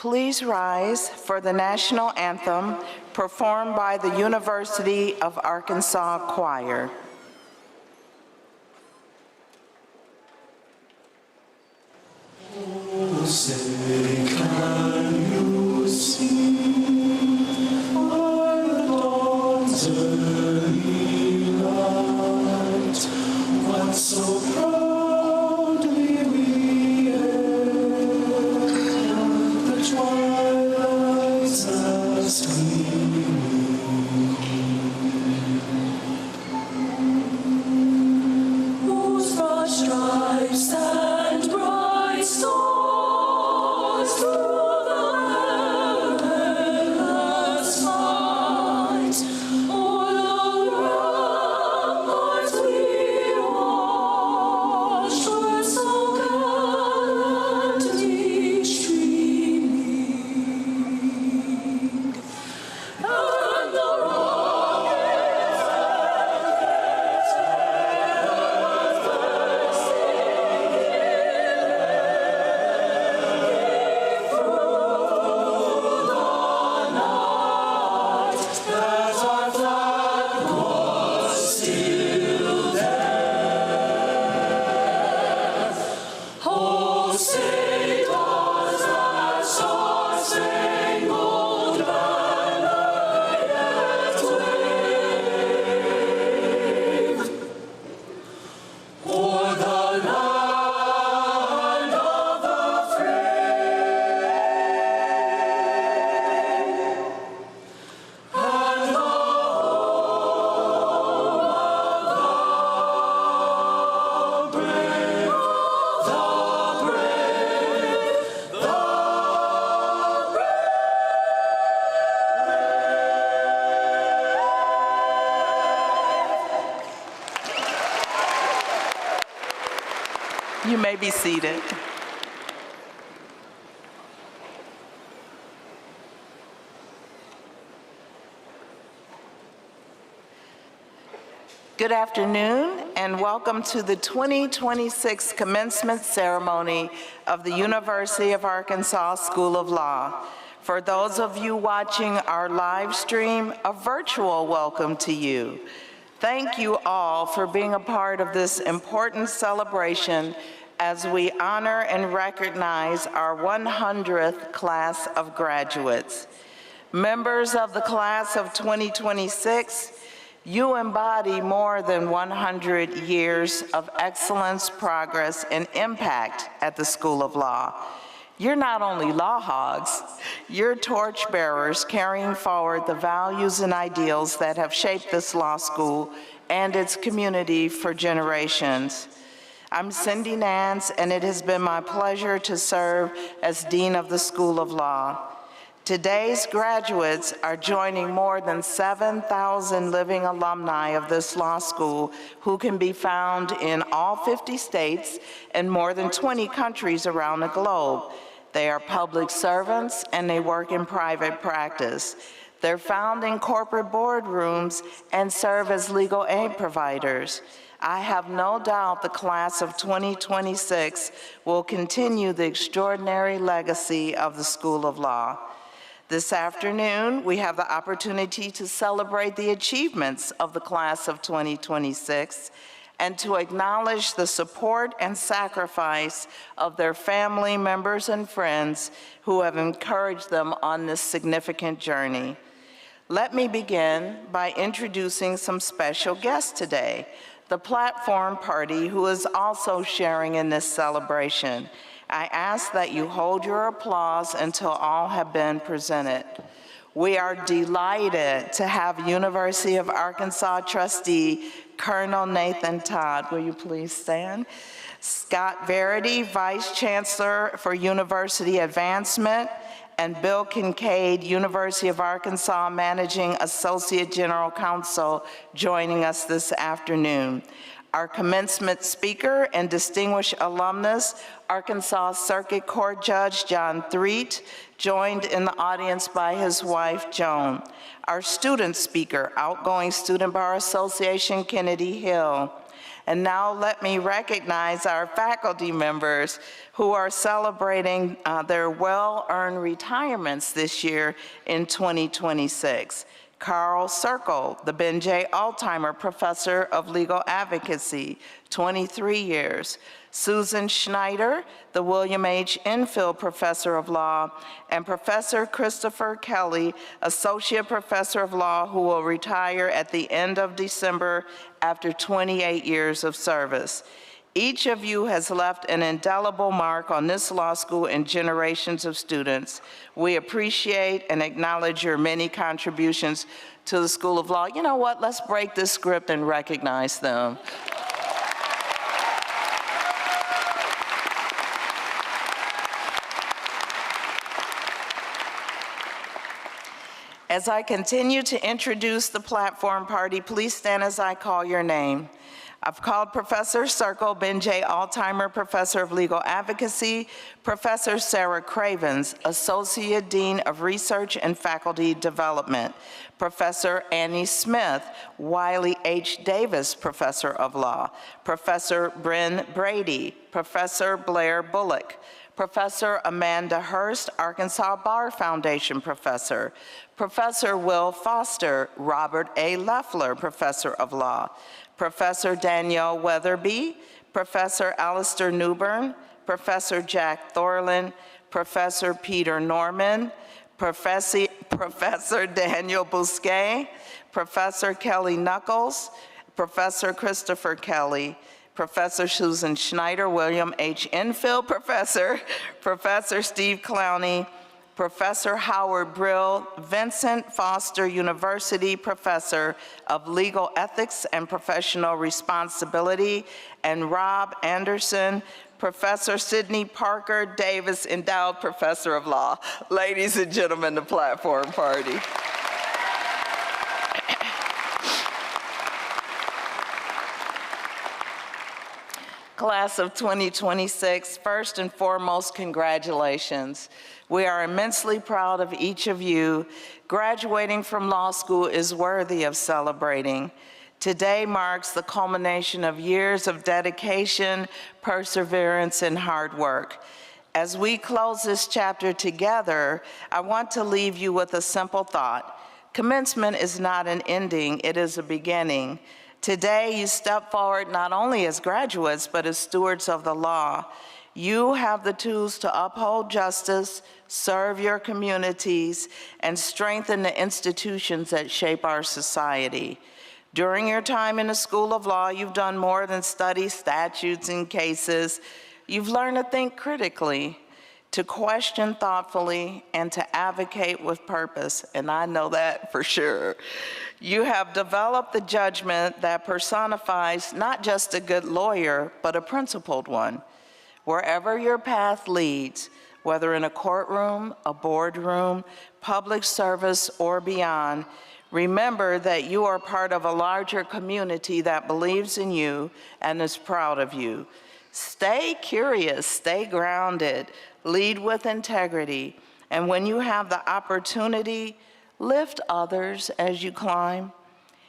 Please rise for the national anthem performed by the University of Arkansas Choir. Oh, say, can you see by the dawn's early light what so proudly we hailed the twilight's last gleaming, whose broad stripes and bright stars through the perilous fight o'er the ramparts we watched were so gallantly streaming, and the rockets as our flag was still there. Oh, say does that star-spangled banner yet wave o'er the land of the free, and the home of the brave, the brave, the brave. You may be seated. Good afternoon, and welcome to the 2026 commencement ceremony of the University of Arkansas School of Law. For those of you watching our live stream, a virtual welcome to you. Thank you all for being a part of this important celebration as we honor and recognize our 100th class of graduates. Members of the class of 2026, you embody more than 100 years of excellence, progress, and impact at the School of Law. You're not only law hogs, you're torchbearers carrying forward the values and ideals that have shaped this law school and its community for generations. I'm Cindy Nance, and it has been my pleasure to serve as Dean of the School of Law. Today's graduates are joining more than 7,000 living alumni of this law school who can be found in all 50 states and more than 20 countries around the globe. They are public servants and they work in private practice. They're found in corporate boardrooms and serve as legal aid providers. I have no doubt the class of 2026 will continue the extraordinary legacy of the School of Law. This afternoon, we have the opportunity to celebrate the achievements of the class of 2026 and to acknowledge the support and sacrifice of their family members and friends who have encouraged them on this significant journey. Let me begin by introducing some special guests today, the platform party who is also sharing in this celebration. I ask that you hold your applause until all have been presented. We are delighted to have University of Arkansas trustee Colonel Nathan Todd. Will you please stand? Scott Verity, Vice Chancellor for University Advancement, and Bill Kincaid, University of Arkansas Managing Associate General Counsel, joining us this afternoon. Our commencement speaker and distinguished alumnus, Arkansas Circuit Court Judge John Threet, joined in the audience by his wife, Joan. Our student speaker, outgoing Student Bar Association, Kennedy Hill. And now let me recognize our faculty members who are celebrating their well-earned retirements this year in 2026. Carl Circle, the Ben J. Altheimer Professor of Legal Advocacy, 23 years. Susan Schneider, the William H. Enfield Professor of Law, and Professor Christopher Kelly, Associate Professor of Law, who will retire at the end of December after 28 years of service. Each of you has left an indelible mark on this law school and generations of students. We appreciate and acknowledge your many contributions to the School of Law. You know what? Let's break this script and recognize them. As I continue to introduce the platform party, please stand as I call your name. I've called Professor Circle, Ben J. Altheimer Professor of Legal Advocacy, Professor Sarah Cravens, Associate Dean of Research and Faculty Development, Professor Annie Smith, Wiley H. Davis Professor of Law, Professor Bryn Brady, Professor Blair Bullock, Professor Amanda Hurst, Arkansas Bar Foundation Professor, Professor Will Foster, Robert A. Leffler Professor of Law, Professor Danielle Weatherby, Professor Alistair Newbern, Professor Jack Thorlin, Professor Peter Norman, Professor Daniel Bousquet, Professor Kelly Knuckles, Professor Christopher Kelly, Professor Susan Schneider, William H. Enfield Professor, Professor Steve Clowney, Professor Howard Brill, Vincent Foster University Professor of Legal Ethics and Professional Responsibility, and Rob Anderson, Professor Sidney Parker Davis Endowed Professor of Law. Ladies and gentlemen, the platform party. Class of 2026, first and foremost, congratulations. We are immensely proud of each of you. Graduating from law school is worthy of celebrating. Today marks the culmination of years of dedication, perseverance, and hard work. As we close this chapter together, I want to leave you with a simple thought. Commencement is not an ending, it is a beginning. Today, you step forward not only as graduates, but as stewards of the law. You have the tools to uphold justice, serve your communities, and strengthen the institutions that shape our society. During your time in the School of Law, you've done more than study statutes and cases. You've learned to think critically, to question thoughtfully, and to advocate with purpose, and I know that for sure. You have developed the judgment that personifies not just a good lawyer, but a principled one. Wherever your path leads, whether in a courtroom, a boardroom, public service, or beyond, remember that you are part of a larger community that believes in you and is proud of you. Stay curious, stay grounded, lead with integrity, and when you have the opportunity, lift others as you climb.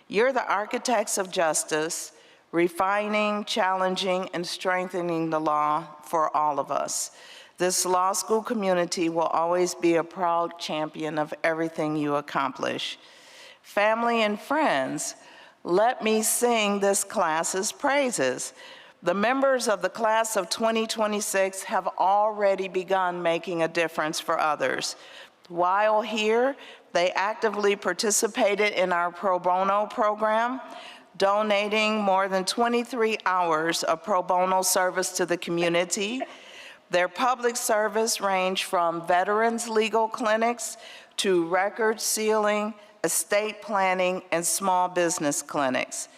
You're the architects of justice, refining, challenging, and strengthening the law for all of us. This law school community will always be a proud champion of everything you accomplish. Family and friends, let me sing this class's praises. The members of the class of 2026 have already begun making a difference for others. While here, they actively participated in our pro bono program, donating more than 23 hours of pro bono service to the community. Their public service ranged from veterans legal clinics to record sealing, estate planning, and small business clinics.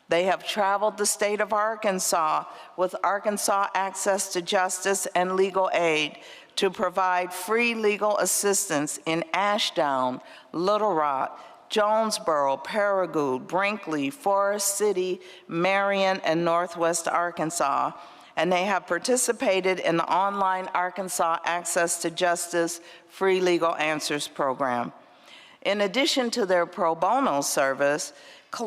They have traveled the state of Arkansas with Arkansas Access to Justice and Legal Aid to provide free legal assistance in Ashdown, Little Rock, Jonesboro, Paragould, Brinkley, Forest City, Marion, and Northwest Arkansas. And they have participated in the online Arkansas Access to Justice Free Legal Answers program. In addition to their pro bono service,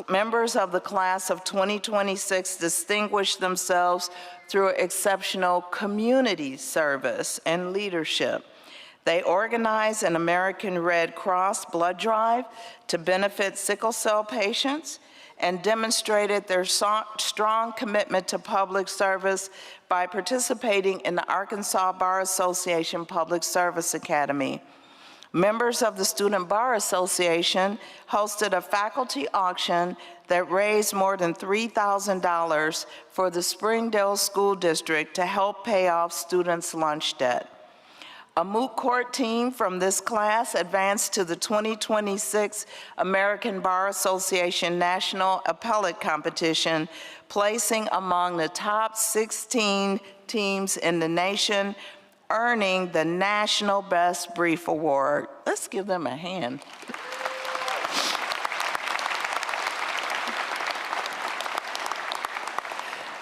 Members of the class of 2026 distinguished themselves through exceptional community service and leadership. They organized an American Red Cross blood drive to benefit sickle cell patients and demonstrated their strong commitment to public service by participating in the Arkansas Bar Association Public Service Academy. Members of the Student Bar Association hosted a faculty auction that raised more than $3,000 for the Springdale School District to help pay off students' lunch debt. A moot court team from this class advanced to the 2026 American Bar Association National Appellate Competition, placing among the top 16 teams in the nation, earning the National Best Brief Award. Let's give them a hand.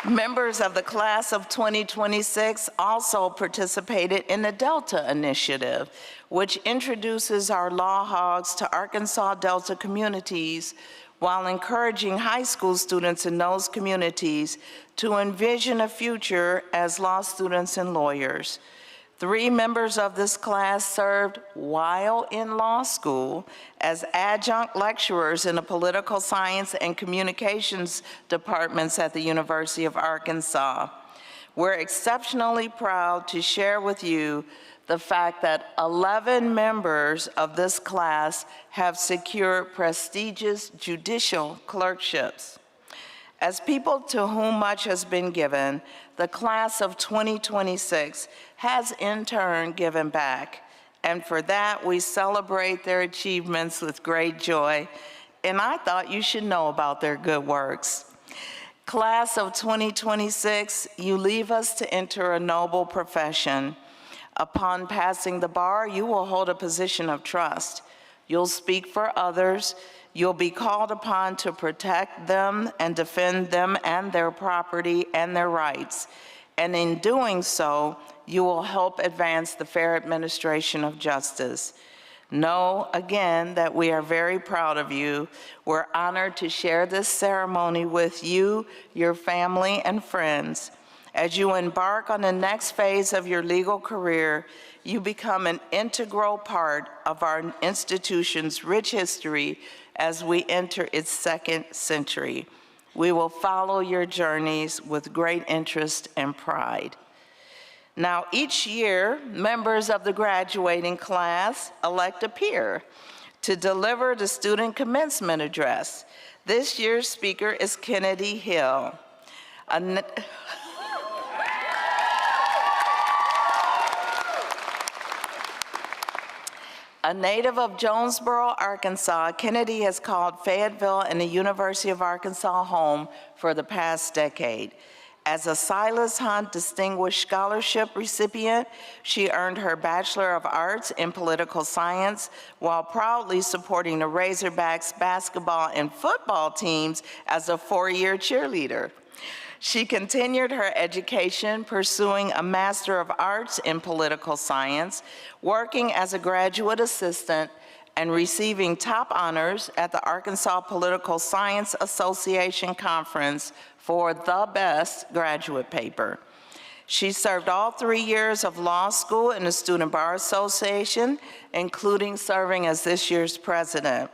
Members of the class of 2026 also participated in the Delta Initiative, which introduces our Law Hogs to Arkansas Delta communities while encouraging high school students in those communities to envision a future as law students and lawyers. 3 members of this class served while in law school as adjunct lecturers in the political science and communications departments at the University of Arkansas. We're exceptionally proud to share with you the fact that 11 members of this class have secured prestigious judicial clerkships. As people to whom much has been given, the class of 2026 has in turn given back, and for that we celebrate their achievements with great joy, and I thought you should know about their good works. Class of 2026, you leave us to enter a noble profession. Upon passing the bar, you will hold a position of trust. You'll speak for others. You'll be called upon to protect them and defend them and their property and their rights. And in doing so, you will help advance the fair administration of justice. Know again that we are very proud of you. We're honored to share this ceremony with you, your family, and friends. As you embark on the next phase of your legal career, you become an integral part of our institution's rich history as we enter its 2nd century. We will follow your journeys with great interest and pride. Now, each year, members of the graduating class elect a peer to deliver the student commencement address. This year's speaker is Kennedy Hill. A native of Jonesboro, Arkansas, Kennedy has called Fayetteville and the University of Arkansas home for the past decade. As a Silas Hunt Distinguished Scholarship recipient, she earned her Bachelor of Arts in Political Science while proudly supporting the Razorbacks basketball and football teams as a 4-year cheerleader. She continued her education pursuing a Master of Arts in Political Science, working as a graduate assistant, and receiving top honors at the Arkansas Political Science Association Conference for the best graduate paper. She served all 3 years of law school in the Student Bar Association, including serving as this year's president.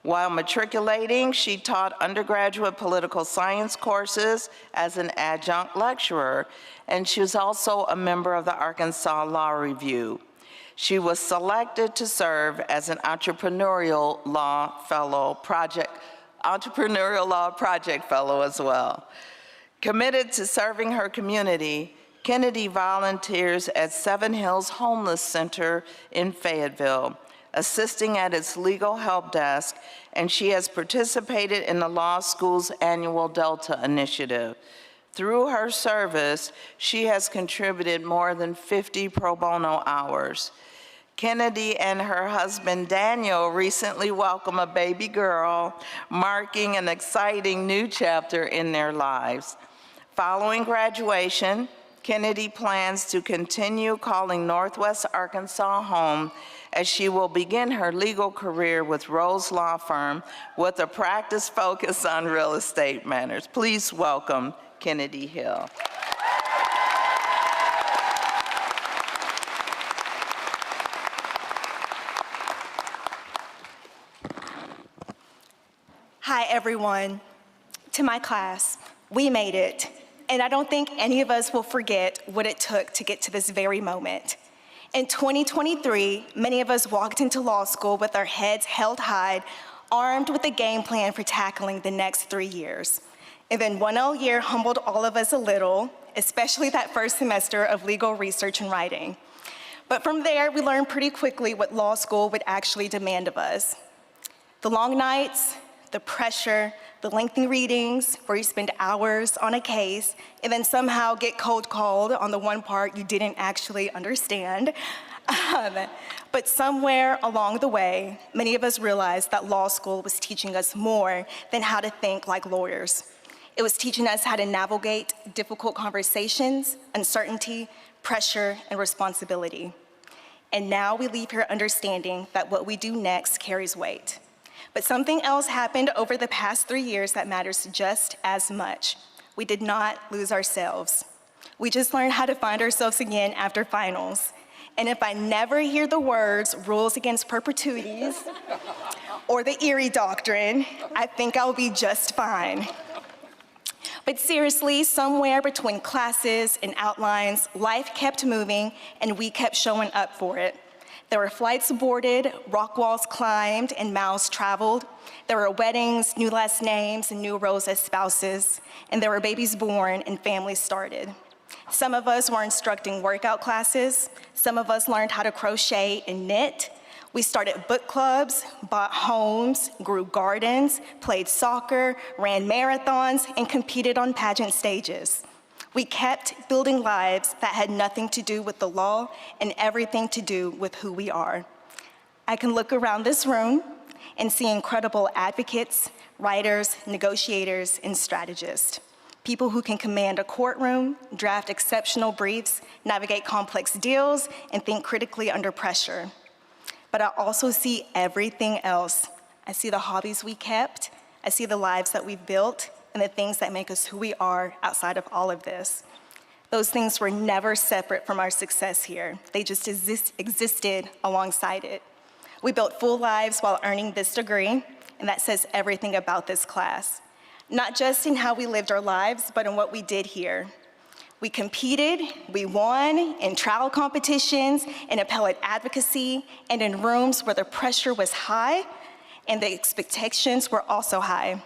While matriculating, she taught undergraduate political science courses as an adjunct lecturer, and she was also a member of the Arkansas Law Review. She was selected to serve as an entrepreneurial law project fellow as well. Committed to serving her community, Kennedy volunteers at Seven Hills Homeless Center in Fayetteville, assisting at its legal help desk, and she has participated in the law school's annual Delta Initiative. Through her service, she has contributed more than 50 pro bono hours. Kennedy and her husband Daniel recently welcomed a baby girl, marking an exciting new chapter in their lives. Following graduation, Kennedy plans to continue calling Northwest Arkansas home as she will begin her legal career with Rose Law Firm with a practice focus on real estate matters. Please welcome Kennedy Hill. Hi, everyone. To my class, we made it, and I don't think any of us will forget what it took to get to this very moment. In 2023, many of us walked into law school with our heads held high, armed with a game plan for tackling the next 3 years. And then 1L year humbled all of us a little, especially that first semester of legal research and writing. But from there, we learned pretty quickly what law school would actually demand of us. The long nights, the pressure, the lengthy readings where you spend hours on a case and then somehow get cold called on the one part you didn't actually understand. But somewhere along the way, many of us realized that law school was teaching us more than how to think like lawyers. It was teaching us how to navigate difficult conversations, uncertainty, pressure, and responsibility. And now we leave here understanding that what we do next carries weight. But something else happened over the past 3 years that matters just as much. We did not lose ourselves. We just learned how to find ourselves again after finals. And if I never hear the words rules against perpetuities or the Erie Doctrine, I think I'll be just fine. But seriously, somewhere between classes and outlines, life kept moving and we kept showing up for it. There were flights boarded, rock walls climbed, and miles traveled. There were weddings, new last names, and new roles as spouses. And there were babies born and families started. Some of us were instructing workout classes. Some of us learned how to crochet and knit. We started book clubs, bought homes, grew gardens, played soccer, ran marathons, and competed on pageant stages. We kept building lives that had nothing to do with the law and everything to do with who we are. I can look around this room and see incredible advocates, writers, negotiators, and strategists. People who can command a courtroom, draft exceptional briefs, navigate complex deals, and think critically under pressure. But I also see everything else. I see the hobbies we kept, I see the lives that we've built, and the things that make us who we are outside of all of this. Those things were never separate from our success here. They just existed alongside it. We built full lives while earning this degree, and that says everything about this class. Not just in how we lived our lives, but in what we did here. We competed, we won in trial competitions, in appellate advocacy, and in rooms where the pressure was high and the expectations were also high.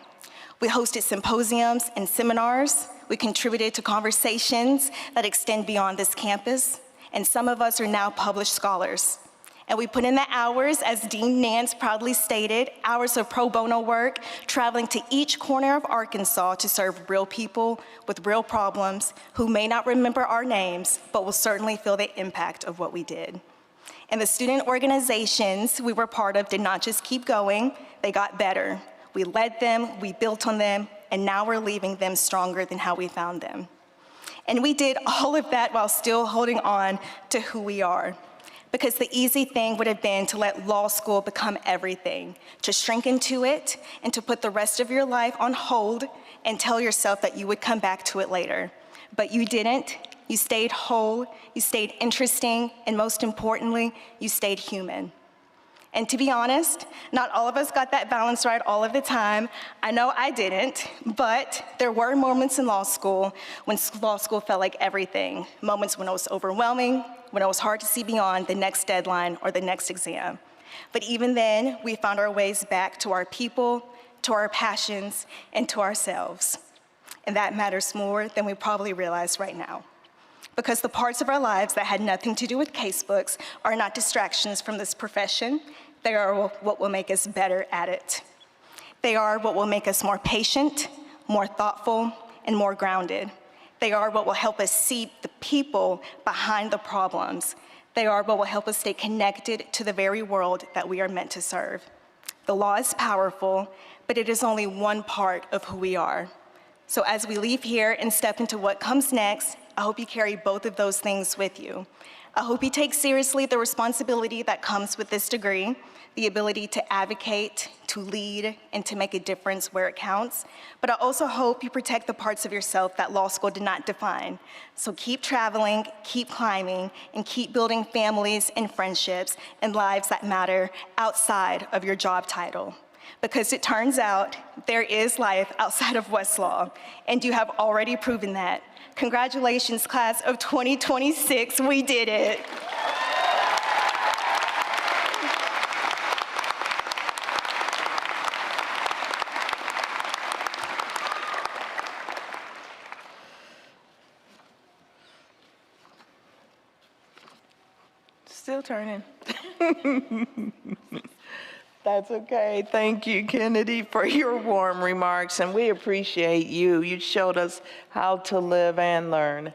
We hosted symposiums and seminars. We contributed to conversations that extend beyond this campus. And some of us are now published scholars. And we put in the hours, as Dean Nance proudly stated, hours of pro bono work, traveling to each corner of Arkansas to serve real people with real problems who may not remember our names, but will certainly feel the impact of what we did. And the student organizations we were part of did not just keep going, they got better. We led them, we built on them, and now we're leaving them stronger than how we found them. And we did all of that while still holding on to who we are. Because the easy thing would have been to let law school become everything, to shrink into it, and to put the rest of your life on hold and tell yourself that you would come back to it later. But you didn't. You stayed whole, you stayed interesting, and most importantly, you stayed human. And to be honest, not all of us got that balance right all of the time. I know I didn't, but there were moments in law school when law school felt like everything. Moments when it was overwhelming, when it was hard to see beyond the next deadline or the next exam. But even then, we found our ways back to our people, to our passions, and to ourselves. And that matters more than we probably realize right now. Because the parts of our lives that had nothing to do with casebooks are not distractions from this profession. They are what will make us better at it. They are what will make us more patient, more thoughtful, and more grounded. They are what will help us see the people behind the problems. They are what will help us stay connected to the very world that we are meant to serve. The law is powerful, but it is only one part of who we are. So as we leave here and step into what comes next, I hope you carry both of those things with you. I hope you take seriously the responsibility that comes with this degree, the ability to advocate, to lead, and to make a difference where it counts. But I also hope you protect the parts of yourself that law school did not define. So keep traveling, keep climbing, and keep building families and friendships and lives that matter outside of your job title. Because it turns out there is life outside of Westlaw, and you have already proven that. Congratulations, class of 2026, we did it. Still turning. That's okay. Thank you, Kennedy, for your warm remarks, and we appreciate you. You showed us how to live and learn.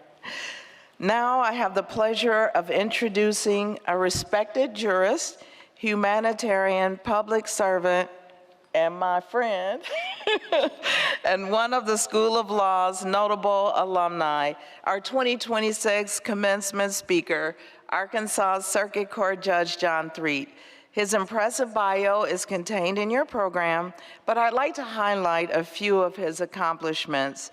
Now I have the pleasure of introducing a respected jurist, humanitarian, public servant, and my friend, and one of the School of Law's notable alumni, our 2026 commencement speaker, Arkansas Circuit Court Judge John Threet. His impressive bio is contained in your program, but I'd like to highlight a few of his accomplishments.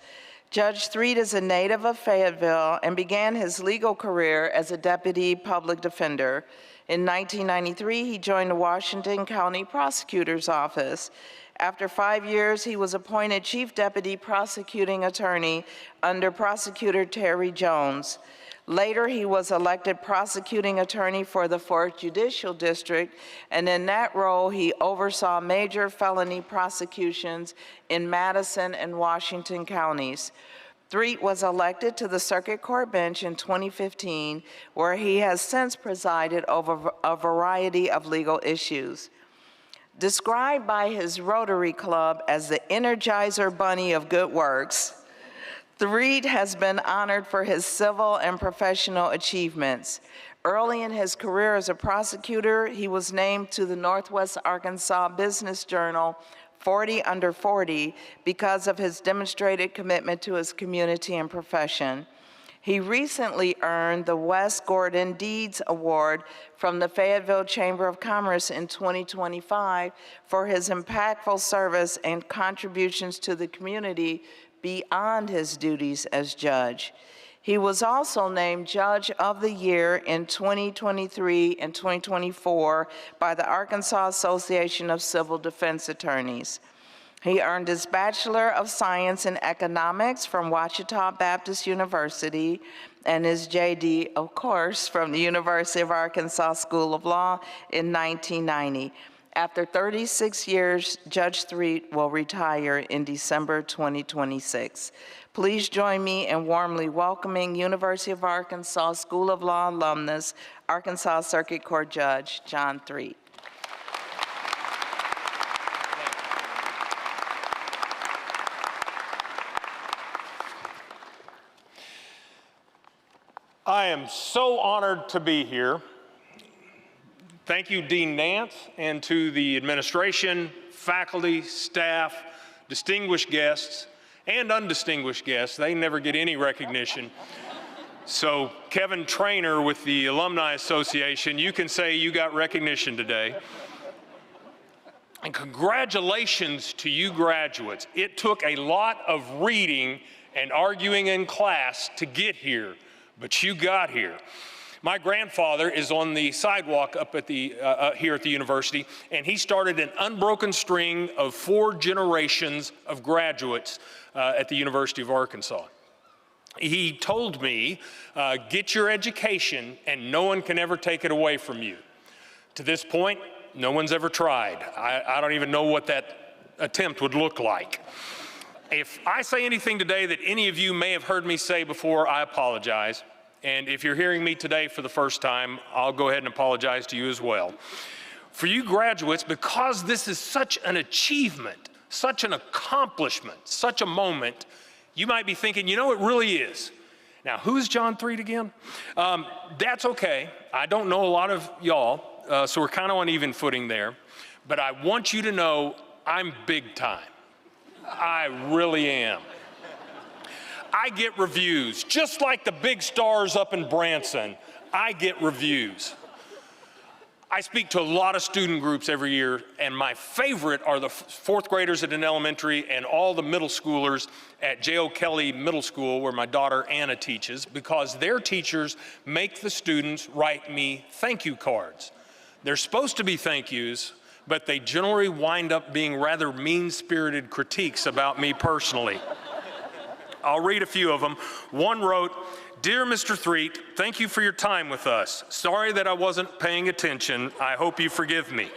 Judge Threet is a native of Fayetteville and began his legal career as a deputy public defender. In 1993, he joined the Washington County Prosecutor's Office. After 5 years, he was appointed Chief Deputy Prosecuting Attorney under Prosecutor Terry Jones. Later, he was elected prosecuting attorney for the 4th Judicial District, and in that role, he oversaw major felony prosecutions in Madison and Washington counties. Threet was elected to the Circuit Court bench in 2015, where he has since presided over a variety of legal issues. Described by his Rotary Club as the Energizer Bunny of good works, Threet has been honored for his civil and professional achievements. Early in his career as a prosecutor, he was named to the Northwest Arkansas Business Journal 40 Under 40 because of his demonstrated commitment to his community and profession. He recently earned the Wes Gordon Deeds Award from the Fayetteville Chamber of Commerce in 2025 for his impactful service and contributions to the community beyond his duties as judge. He was also named Judge of the Year in 2023 and 2024 by the Arkansas Association of Civil Defense Attorneys. He earned his Bachelor of Science in Economics from Ouachita Baptist University and his JD, of course, from the University of Arkansas School of Law in 1990. After 36 years, Judge Threet will retire in December 2026. Please join me in warmly welcoming University of Arkansas School of Law alumnus, Arkansas Circuit Court Judge John Threet. I am so honored to be here. Thank you, Dean Nance, and to the administration, faculty, staff, distinguished guests, and undistinguished guests. They never get any recognition. So Kevin Trainer with the Alumni Association, you can say you got recognition today. And congratulations to you graduates. It took a lot of reading and arguing in class to get here, but you got here. My grandfather is on the sidewalk up at the, here at the university, and he started an unbroken string of 4 generations of graduates at the University of Arkansas. He told me, get your education and no one can ever take it away from you. To this point, no one's ever tried. I don't even know what that attempt would look like. If I say anything today that any of you may have heard me say before, I apologize. And if you're hearing me today for the first time, I'll go ahead and apologize to you as well. For you graduates, because this is such an achievement, such an accomplishment, such a moment, you might be thinking, you know, it really is. Now, who's John Threet again? That's okay. I don't know a lot of y'all, so we're kind of on even footing there. But I want you to know I'm big time. I really am. I get reviews. Just like the big stars up in Branson, I get reviews. I speak to a lot of student groups every year, and my favorite are the fourth graders at an elementary and all the middle schoolers at J.O. Kelly Middle School, where my daughter Anna teaches, because their teachers make the students write me thank you cards. They're supposed to be thank yous, but they generally wind up being rather mean-spirited critiques about me personally. I'll read a few of them. One wrote, "Dear Mr. Threet, thank you for your time with us. Sorry that I wasn't paying attention. I hope you forgive me.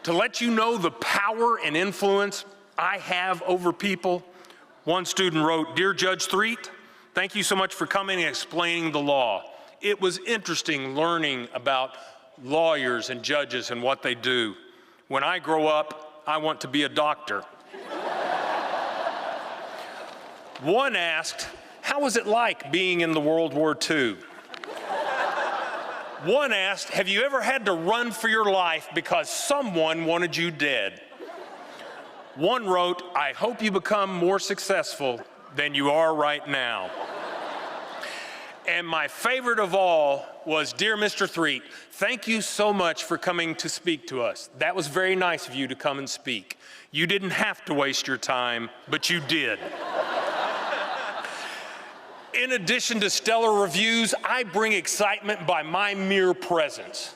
To let you know the power and influence I have over people," one student wrote, "Dear Judge Threet, thank you so much for coming and explaining the law. It was interesting learning about lawyers and judges and what they do. When I grow up, I want to be a doctor." One asked, "How was it like being in the World War II?" One asked, "Have you ever had to run for your life because someone wanted you dead?" One wrote, "I hope you become more successful than you are right now." And my favorite of all was, "Dear Mr. Threet, thank you so much for coming to speak to us. That was very nice of you to come and speak. You didn't have to waste your time, but you did." In addition to stellar reviews, I bring excitement by my mere presence.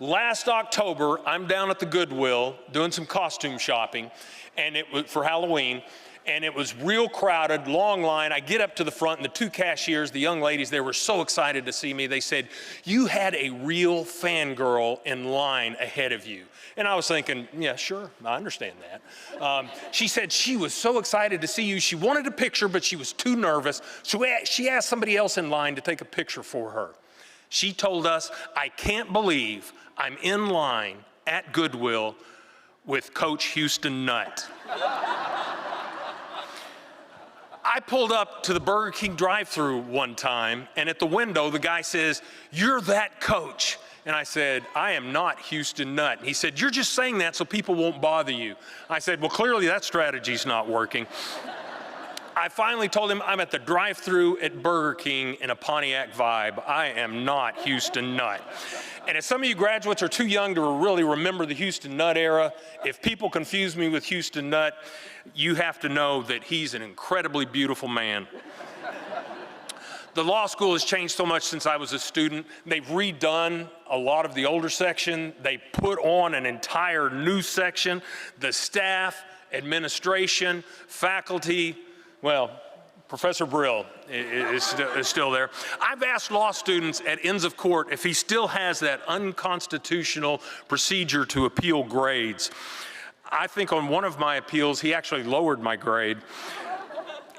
Last October, I'm down at the Goodwill doing some costume shopping, and it was for Halloween, and it was real crowded, long line. I get up to the front, and the two cashiers, the young ladies, they were so excited to see me. They said, "You had a real fangirl in line ahead of you." And I was thinking, yeah, sure, I understand that. She said she was so excited to see you. She wanted a picture, but she was too nervous. So she asked somebody else in line to take a picture for her. She told us, "I can't believe I'm in line at Goodwill with Coach Houston Nutt." I pulled up to the Burger King drive-thru one time, and at the window, the guy says, "You're that coach." And I said, "I am not Houston Nutt." And he said, "You're just saying that so people won't bother you." I said, "Well, clearly that strategy's not working." I finally told him I'm at the drive-thru at Burger King in a Pontiac Vibe. I am not Houston Nutt. And if some of you graduates are too young to really remember the Houston Nutt era, if people confuse me with Houston Nutt, you have to know that he's an incredibly beautiful man. The law school has changed so much since I was a student. They've redone a lot of the older section. They put on an entire new section. The staff, administration, faculty, well, Professor Brill is still there. I've asked law students at ends of court if he still has that unconstitutional procedure to appeal grades. I think on one of my appeals, he actually lowered my grade.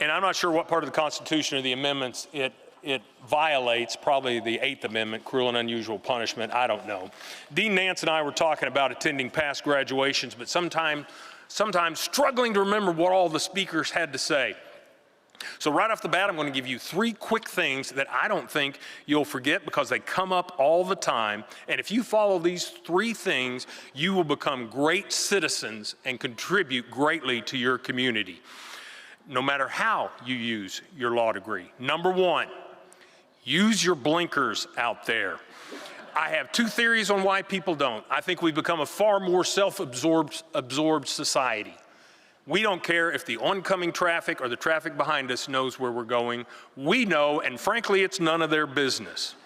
And I'm not sure what part of the Constitution or the amendments it violates, probably the 8th Amendment, cruel and unusual punishment, I don't know. Dean Nance and I were talking about attending past graduations, but sometimes struggling to remember what all the speakers had to say. So right off the bat, I'm going to give you 3 quick things that I don't think you'll forget because they come up all the time. And if you follow these 3 things, you will become great citizens and contribute greatly to your community, no matter how you use your law degree. Number 1, use your blinkers out there. I have 2 theories on why people don't. I think we've become a far more self-absorbed society. We don't care if the oncoming traffic or the traffic behind us knows where we're going. We know, and frankly, it's none of their business.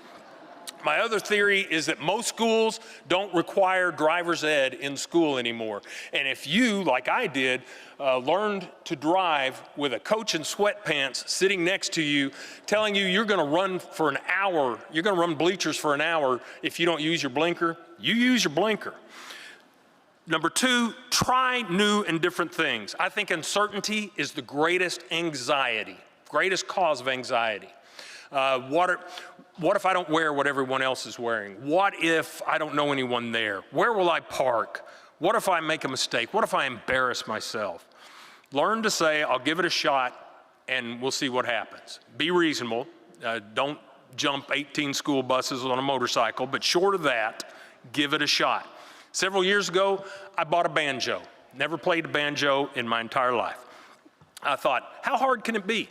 My other theory is that most schools don't require driver's ed in school anymore. And if you, like I did, learned to drive with a coach in sweatpants sitting next to you, telling you you're going to run for an hour, you're going to run bleachers for an hour if you don't use your blinker, you use your blinker. Number 2, try new and different things. I think uncertainty is the greatest anxiety, greatest cause of anxiety. What if I don't wear what everyone else is wearing? What if I don't know anyone there? Where will I park? What if I make a mistake? What if I embarrass myself? Learn to say, I'll give it a shot, and we'll see what happens. Be reasonable. Don't jump 18 school buses on a motorcycle, but short of that, give it a shot. Several years ago, I bought a banjo. Never played a banjo in my entire life. I thought, how hard can it be?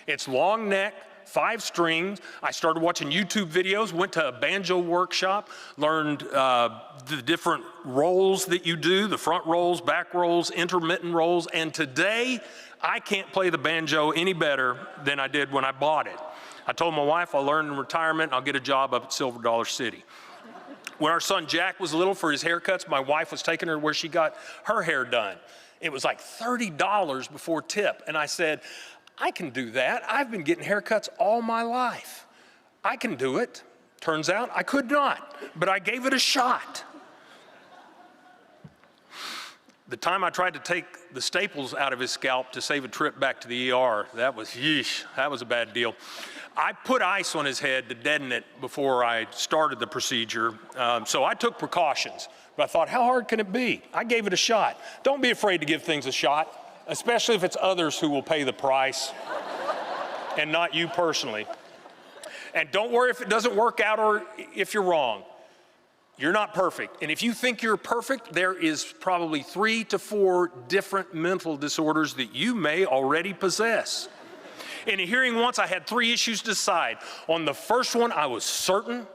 It's long neck, 5 strings. I started watching YouTube videos, went to a banjo workshop, learned the different rolls that you do, the front rolls, back rolls, intermittent rolls, and today I can't play the banjo any better than I did when I bought it. I told my wife I'll learn in retirement and I'll get a job up at Silver Dollar City. When our son Jack was little for his haircuts, my wife was taking her where she got her hair done. It was like $30 before tip, and I said, I can do that. I've been getting haircuts all my life. I can do it. Turns out I could not, but I gave it a shot. The time I tried to take the staples out of his scalp to save a trip back to the ER, that was a bad deal. I put ice on his head to deaden it before I started the procedure, so I took precautions. But I thought, how hard can it be? I gave it a shot. Don't be afraid to give things a shot, especially if it's others who will pay the price and not you personally. And don't worry if it doesn't work out or if you're wrong. You're not perfect. And if you think you're perfect, there is probably 3 to 4 different mental disorders that you may already possess. In a hearing once, I had 3 issues to decide. On the first one, I was certain.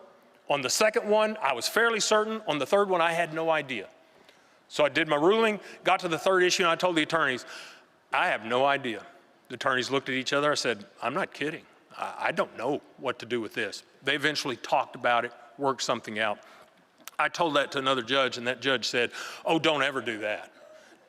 On the second one, I was fairly certain. On the third one, I had no idea. So I did my ruling, got to the third issue, and I told the attorneys, I have no idea. The attorneys looked at each other. I said, I'm not kidding. I don't know what to do with this. They eventually talked about it, worked something out. I told that to another judge, and that judge said, oh, don't ever do that.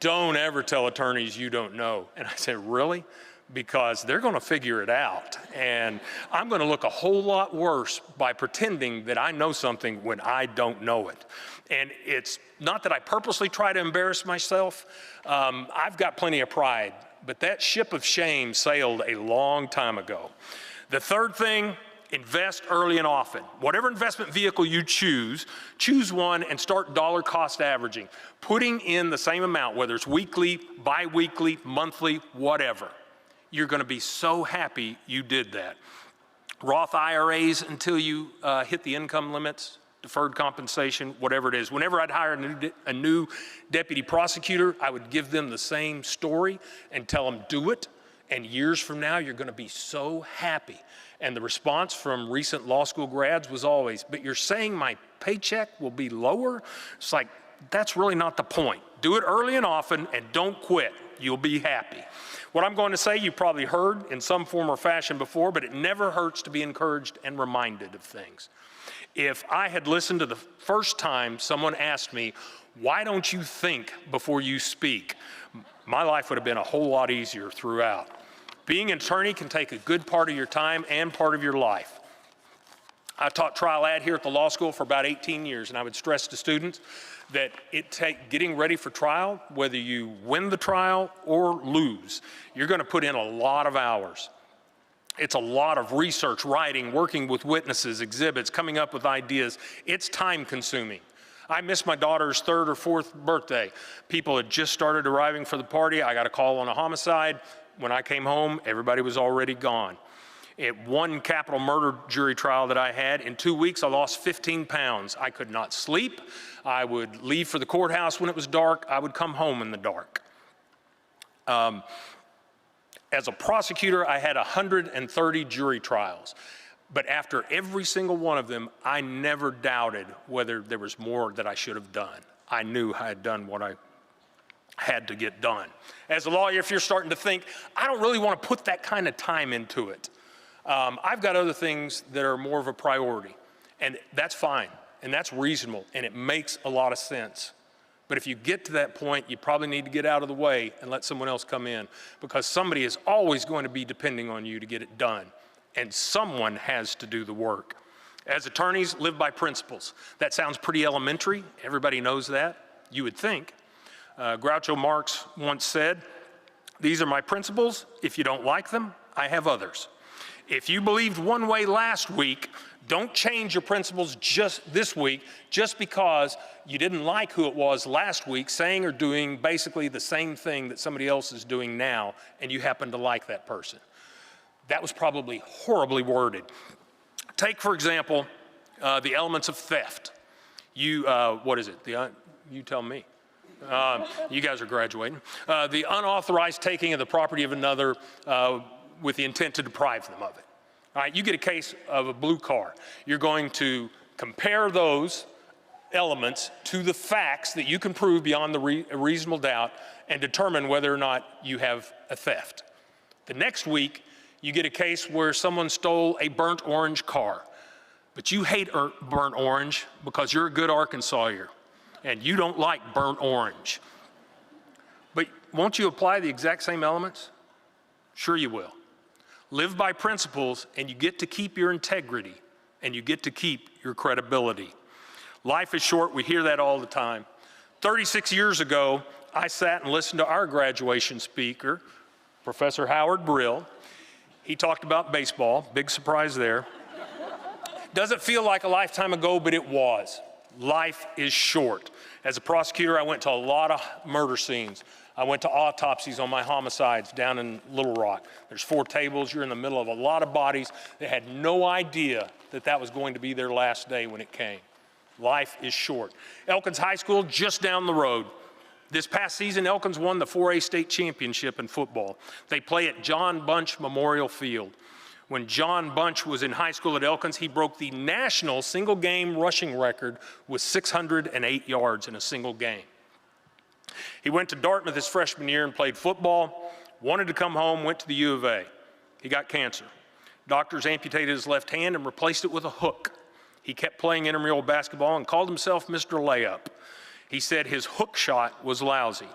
Don't ever tell attorneys you don't know. And I said, really? Because they're going to figure it out. And I'm going to look a whole lot worse by pretending that I know something when I don't know it. And it's not that I purposely try to embarrass myself. I've got plenty of pride, but that ship of shame sailed a long time ago. The third thing, invest early and often. Whatever investment vehicle you choose one and start dollar cost averaging. Putting in the same amount, whether it's weekly, bi-weekly, monthly, whatever. You're going to be so happy you did that. Roth IRAs until you hit the income limits, deferred compensation, whatever it is. Whenever I'd hire a new deputy prosecutor, I would give them the same story and tell them, do it. And years from now, you're going to be so happy. And the response from recent law school grads was always, but you're saying my paycheck will be lower? It's like, that's really not the point. Do it early and often and don't quit. You'll be happy. What I'm going to say, you probably heard in some form or fashion before, but it never hurts to be encouraged and reminded of things. If I had listened to the first time someone asked me, why don't you think before you speak? My life would have been a whole lot easier throughout. Being an attorney can take a good part of your time and part of your life. I taught trial ad here at the law school for about 18 years, and I would stress to students that getting ready for trial, whether you win the trial or lose, you're going to put in a lot of hours. It's a lot of research, writing, working with witnesses, exhibits, coming up with ideas. It's time consuming. I missed my daughter's 3rd or 4th birthday. People had just started arriving for the party. I got a call on a homicide. When I came home, everybody was already gone. At one capital murder jury trial that I had, in 2 weeks, I lost 15 pounds. I could not sleep. I would leave for the courthouse when it was dark. I would come home in the dark. As a prosecutor, I had 130 jury trials. But after every single one of them, I never doubted whether there was more that I should have done. I knew I had done what I had to get done. As a lawyer, if you're starting to think, I don't really want to put that kind of time into it, I've got other things that are more of a priority, and that's fine, and that's reasonable, and it makes a lot of sense. But if you get to that point, you probably need to get out of the way and let someone else come in, because somebody is always going to be depending on you to get it done, and someone has to do the work. As attorneys, live by principles. That sounds pretty elementary. Everybody knows that, you would think. Groucho Marx once said, these are my principles. If you don't like them, I have others. If you believed one way last week, don't change your principles just this week just because you didn't like who it was last week saying or doing basically the same thing that somebody else is doing now, and you happen to like that person. That was probably horribly worded. Take, for example, the elements of theft. What is it? You tell me. You guys are graduating. The unauthorized taking of the property of another, with the intent to deprive them of it. All right, you get a case of a blue car. You're going to compare those elements to the facts that you can prove beyond the reasonable doubt and determine whether or not you have a theft. The next week, you get a case where someone stole a burnt orange car, but you hate burnt orange because you're a good Arkansasier and you don't like burnt orange. But won't you apply the exact same elements? Sure you will. Live by principles and you get to keep your integrity and you get to keep your credibility. Life is short, we hear that all the time. 36 years ago, I sat and listened to our graduation speaker, Professor Howard Brill. He talked about baseball, big surprise there. Doesn't feel like a lifetime ago, but it was. Life is short. As a prosecutor, I went to a lot of murder scenes. I went to autopsies on my homicides down in Little Rock. There's 4 tables, you're in the middle of a lot of bodies. They had no idea that that was going to be their last day when it came. Life is short. Elkins High School, just down the road. This past season, Elkins won the 4A state championship in football. They play at John Bunch Memorial Field. When John Bunch was in high school at Elkins, he broke the national single-game rushing record with 608 yards in a single game. He went to Dartmouth his freshman year and played football, wanted to come home, went to the U of A. He got cancer. Doctors amputated his left hand and replaced it with a hook. He kept playing intramural basketball and called himself Mr. Layup. He said his hook shot was lousy.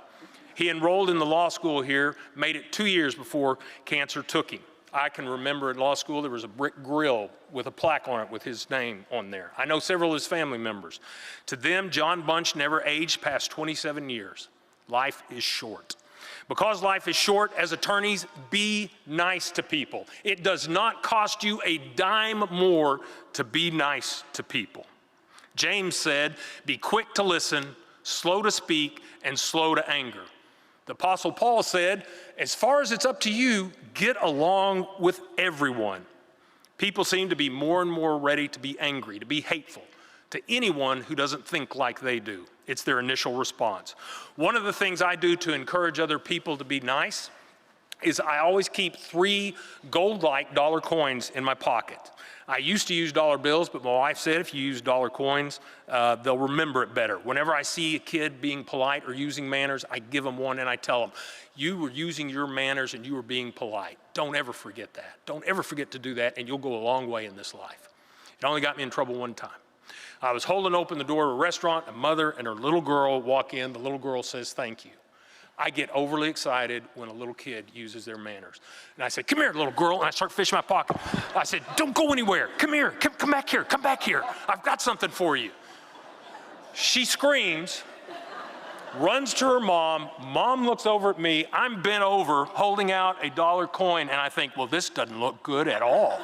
He enrolled in the law school here, made it 2 years before cancer took him. I can remember at law school there was a brick grill with a plaque on it with his name on there. I know several of his family members. To them, John Bunch never aged past 27 years. Life is short. Because life is short, as attorneys, be nice to people. It does not cost you a dime more to be nice to people. James said, be quick to listen, slow to speak, and slow to anger. The Apostle Paul said, as far as it's up to you, get along with everyone. People seem to be more and more ready to be angry, to be hateful to anyone who doesn't think like they do. It's their initial response. One of the things I do to encourage other people to be nice is I always keep 3 gold-like dollar coins in my pocket. I used to use dollar bills, but my wife said if you use dollar coins, they'll remember it better. Whenever I see a kid being polite or using manners, I give them one and I tell them, you were using your manners and you were being polite. Don't ever forget that. Don't ever forget to do that and you'll go a long way in this life. It only got me in trouble one time. I was holding open the door of a restaurant, a mother and her little girl walk in, the little girl says, thank you. I get overly excited when a little kid uses their manners. And I say, come here, little girl, and I start fishing my pocket. I said, don't go anywhere, come here, come back here, come back here. I've got something for you. She screams, runs to her mom. Mom looks over at me. I'm bent over, holding out a dollar coin, and I think, well, this doesn't look good at all.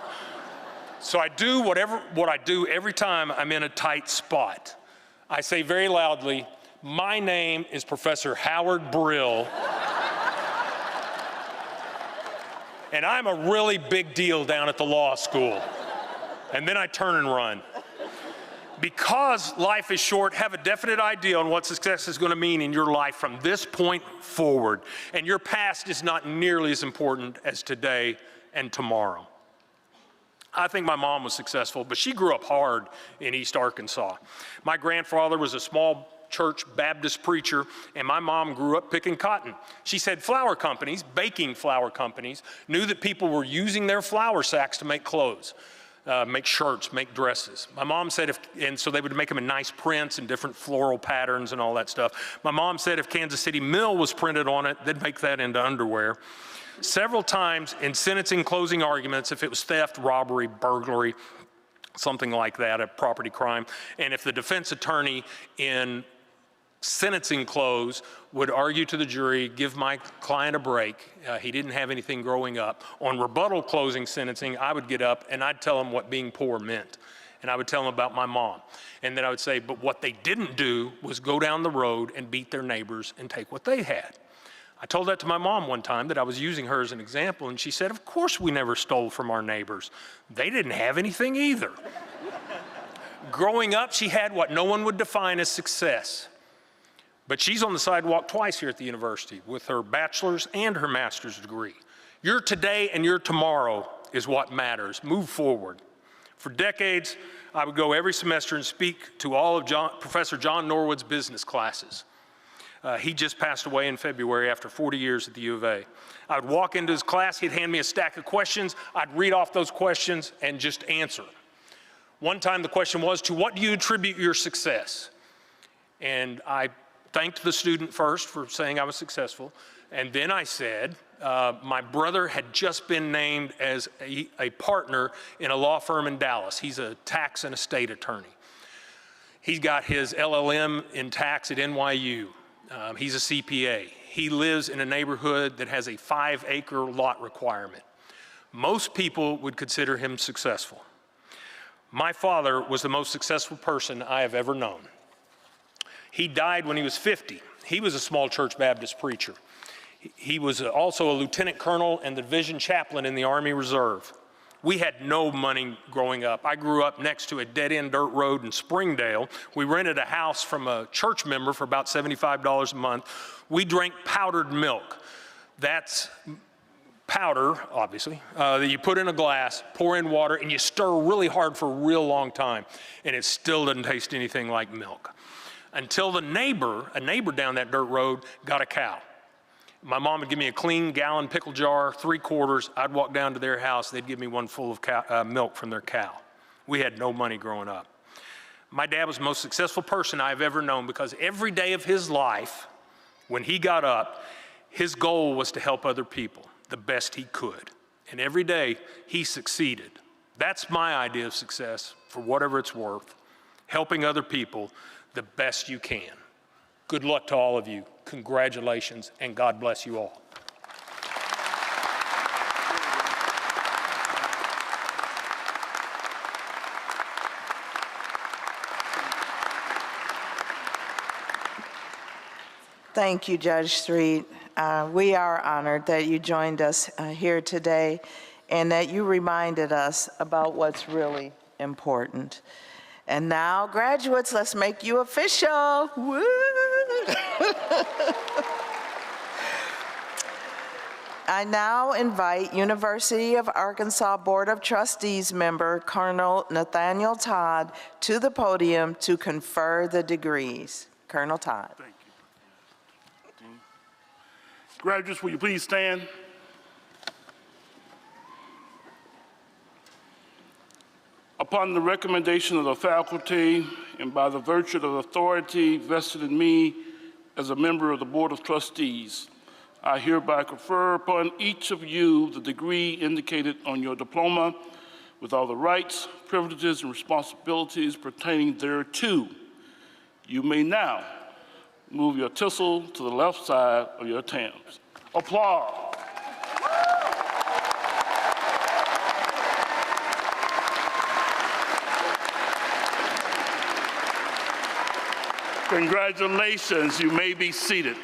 So I do what I do every time I'm in a tight spot. I say very loudly, my name is Professor Howard Brill, and I'm a really big deal down at the law school. And then I turn and run. Because life is short, have a definite idea on what success is going to mean in your life from this point forward. And your past is not nearly as important as today and tomorrow. I think my mom was successful, but she grew up hard in East Arkansas. My grandfather was a small church Baptist preacher, and my mom grew up picking cotton. She said flour companies, baking flour companies, knew that people were using their flour sacks to make clothes, make shirts, make dresses. My mom said and so they would make them in nice prints and different floral patterns and all that stuff. My mom said if Kansas City Mill was printed on it, they'd make that into underwear. Several times in sentencing closing arguments, if it was theft, robbery, burglary, something like that, a property crime, and if the defense attorney in sentencing close would argue to the jury, give my client a break, he didn't have anything growing up. On rebuttal closing sentencing, I would get up and I'd tell him what being poor meant. And I would tell them about my mom. And then I would say, but what they didn't do was go down the road and beat their neighbors and take what they had. I told that to my mom one time, that I was using her as an example, and she said, of course we never stole from our neighbors. They didn't have anything either. Growing up, she had what no one would define as success. But she's on the sidewalk twice here at the university with her bachelor's and her master's degree. Your today and your tomorrow is what matters. Move forward. For decades, I would go every semester and speak to all of Professor John Norwood's business classes. He just passed away in February after 40 years at the U of A. I would walk into his class, he'd hand me a stack of questions, I'd read off those questions and just answer. One time the question was, to what do you attribute your success? And I thanked the student first for saying I was successful, and then I said, my brother had just been named as a partner in a law firm in Dallas. He's a tax and estate attorney. He's got his LLM in tax at NYU. He's a CPA. He lives in a neighborhood that has a 5-acre lot requirement. Most people would consider him successful. My father was the most successful person I have ever known. He died when he was 50. He was a small church Baptist preacher. He was also a lieutenant colonel and the division chaplain in the Army Reserve. We had no money growing up. I grew up next to a dead-end dirt road in Springdale. We rented a house from a church member for about $75 a month. We drank powdered milk. That's powder, obviously, that you put in a glass, pour in water, and you stir really hard for a real long time, and it still doesn't taste anything like milk. Until a neighbor down that dirt road got a cow. My mom would give me a clean gallon pickle jar, 3/4. I'd walk down to their house. They'd give me one full of milk from their cow. We had no money growing up. My dad was the most successful person I've ever known because every day of his life, when he got up, his goal was to help other people the best he could. And every day, he succeeded. That's my idea of success, for whatever it's worth, helping other people the best you can. Good luck to all of you. Congratulations, and God bless you all. Thank you, Judge Street. We are honored that you joined us here today and that you reminded us about what's really important. And now, graduates, let's make you official. Woo! I now invite University of Arkansas Board of Trustees member Colonel Nathaniel Todd to the podium to confer the degrees. Colonel Todd. Thank you. Graduates, will you please stand? Upon the recommendation of the faculty and by the virtue of the authority vested in me as a member of the Board of Trustees, I hereby confer upon each of you the degree indicated on your diploma with all the rights, privileges, and responsibilities pertaining thereto. You may now move your tinsel to the left side of your tams. Applause. Congratulations, you may be seated.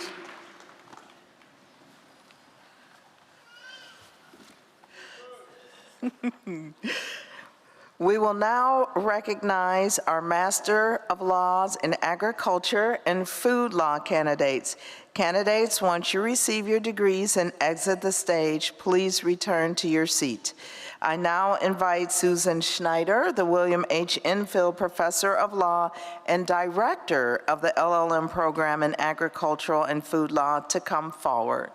We will now recognize our Master of Laws in Agriculture and Food Law candidates. Candidates, once you receive your degrees and exit the stage, please return to your seat. I now invite Susan Schneider, the William H. Enfield Professor of Law and Director of the LLM program in Agricultural and Food Law, to come forward.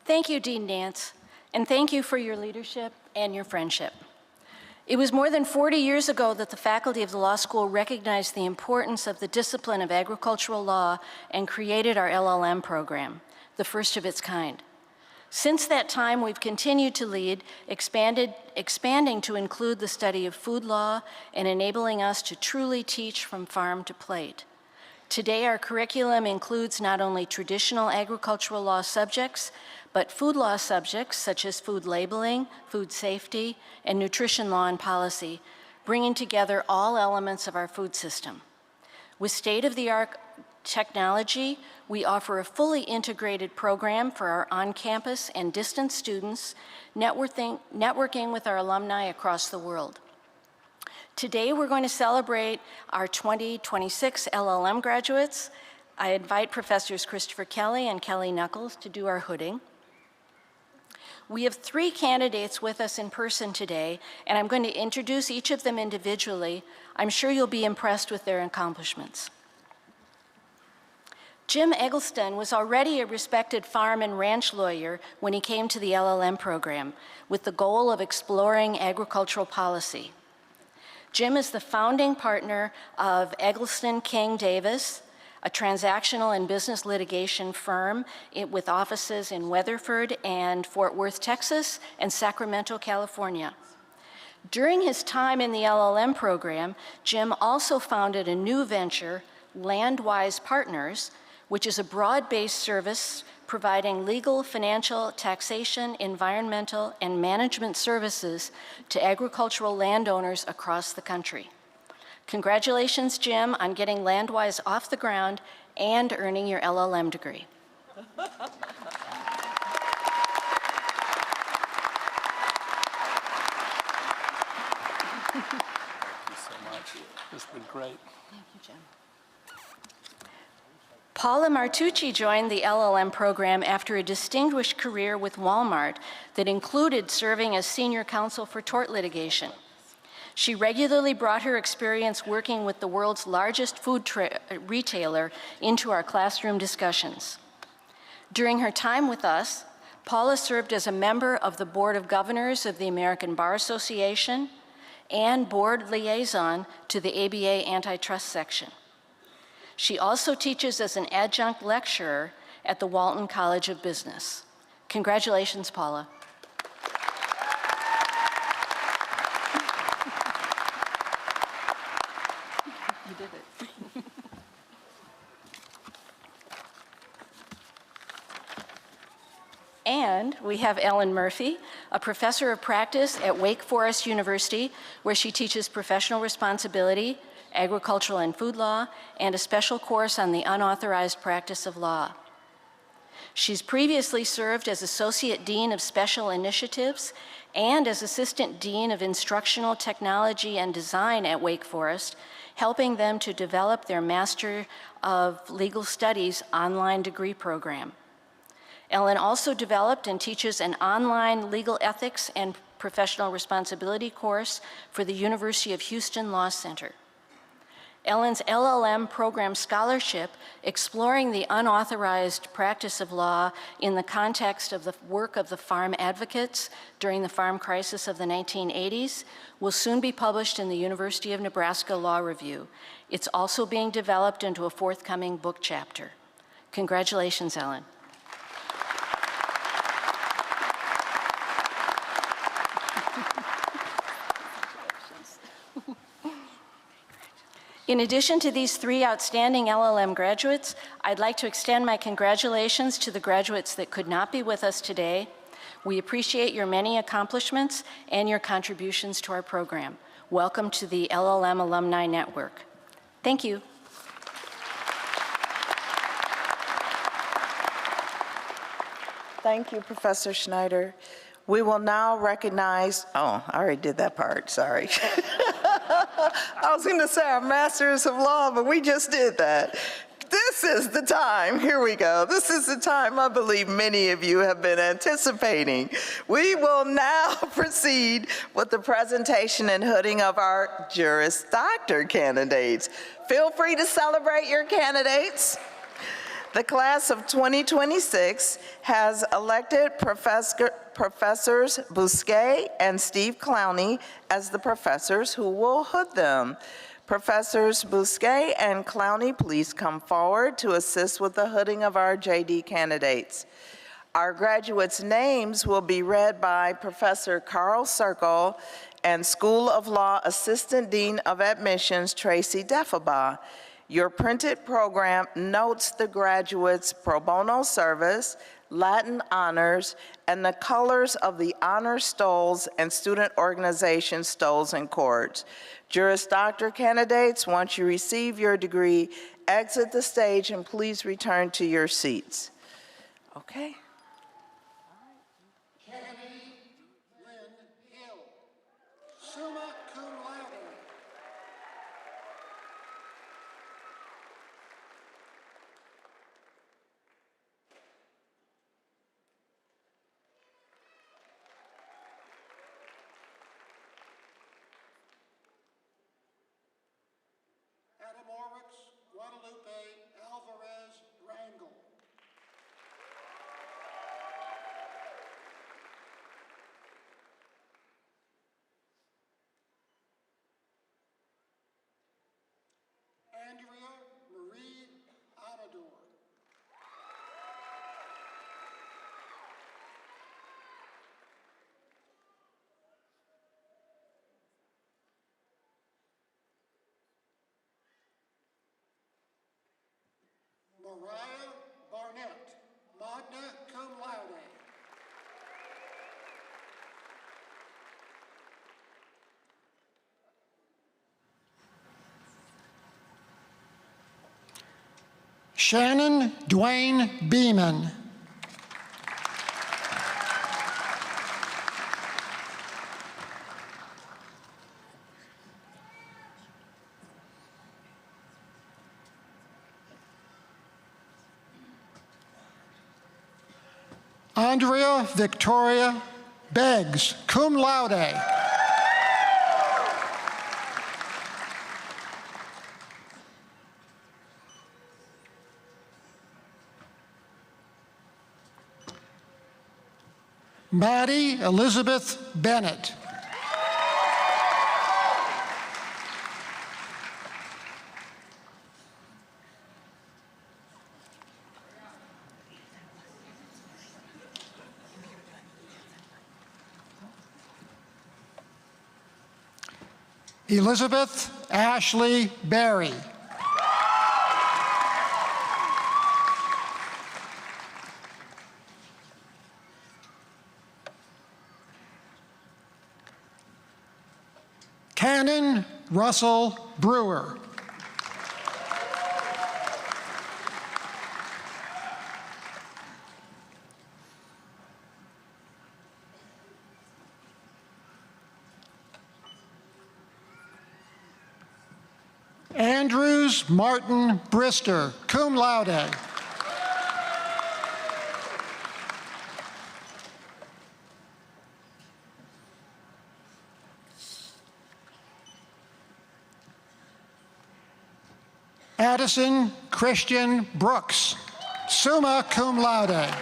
Thank you, Dean Nance, and thank you for your leadership and your friendship. It was more than 40 years ago that the faculty of the law school recognized the importance of the discipline of agricultural law and created our LLM program, the first of its kind. Since that time, we've continued to lead, expanding to include the study of food law and enabling us to truly teach from farm to plate. Today, our curriculum includes not only traditional agricultural law subjects, but food law subjects such as food labeling, food safety, and nutrition law and policy, bringing together all elements of our food system. With state-of-the-art technology, we offer a fully integrated program for our on-campus and distance students, networking with our alumni across the world. Today, we're going to celebrate our 2026 LLM graduates. I invite Professors Christopher Kelly and Kelly Knuckles to do our hooding. We have 3 candidates with us in person today, and I'm going to introduce each of them individually. I'm sure you'll be impressed with their accomplishments. Jim Eggleston was already a respected farm and ranch lawyer when he came to the LLM program with the goal of exploring agricultural policy. Jim is the founding partner of Eggleston King Davis, a transactional and business litigation firm with offices in Weatherford and Fort Worth, Texas, and Sacramento, California. During his time in the LLM program, Jim also founded a new venture, Landwise Partners, which is a broad-based service providing legal, financial, taxation, environmental, and management services to agricultural landowners across the country. Congratulations, Jim, on getting Landwise off the ground and earning your LLM degree. Thank you so much. It's been great. Thank you, Jim. Paula Martucci joined the LLM program after a distinguished career with Walmart that included serving as senior counsel for tort litigation. She regularly brought her experience working with the world's largest food retailer into our classroom discussions. During her time with us, Paula served as a member of the Board of Governors of the American Bar Association and board liaison to the ABA antitrust section. She also teaches as an adjunct lecturer at the Walton College of Business. Congratulations, Paula. You did it. And we have Ellen Murphy, a professor of practice at Wake Forest University, where she teaches professional responsibility, agricultural and food law, and a special course on the unauthorized practice of law. She's previously served as Associate Dean of Special Initiatives and as Assistant Dean of Instructional Technology and Design at Wake Forest, helping them to develop their Master of Legal Studies online degree program. Ellen also developed and teaches an online legal ethics and professional responsibility course for the University of Houston Law Center. Ellen's LLM program scholarship, exploring the unauthorized practice of law in the context of the work of the farm advocates during the farm crisis of the 1980s, will soon be published in the University of Nebraska Law Review. It's also being developed into a forthcoming book chapter. Congratulations, Ellen. In addition to these 3 outstanding LLM graduates, I'd like to extend my congratulations to the graduates that could not be with us today. We appreciate your many accomplishments and your contributions to our program. Welcome to the LLM Alumni Network. Thank you. Thank you, Professor Schneider. We will now recognize, oh, I already did that part, sorry. I was going to say our Masters of Law, but we just did that. This is the time, here we go. This is the time I believe many of you have been anticipating. We will now proceed with the presentation and hooding of our Juris Doctor candidates. Feel free to celebrate your candidates. The class of 2026 has elected Professors Bousquet and Steve Clowney as the professors who will hood them. Professors Bousquet and Clowney, please come forward to assist with the hooding of our JD candidates. Our graduates' names will be read by Professor Carl Circle and School of Law Assistant Dean of Admissions, Tracy Defaba. Your printed program notes the graduates' pro bono service, Latin honors, and the colors of the honor stoles and student organization stoles and cords. Juris Doctor candidates, once you receive your degree, exit the stage and please return to your seats. Okay. Kennedy Lynn Hill, summa cum laude. Guadalupe Alvarez Rangel. Andrea Marie Amador. Mariah Barnett, magna cum laude. Shannon Dwayne Beeman. Andrea Victoria Beggs, cum laude. Maddie Elizabeth Bennett. Elizabeth Ashley Berry. Cannon Russell Brewer. Andrews Martin Brister, cum laude. Addison Christian Brooks, summa cum laude.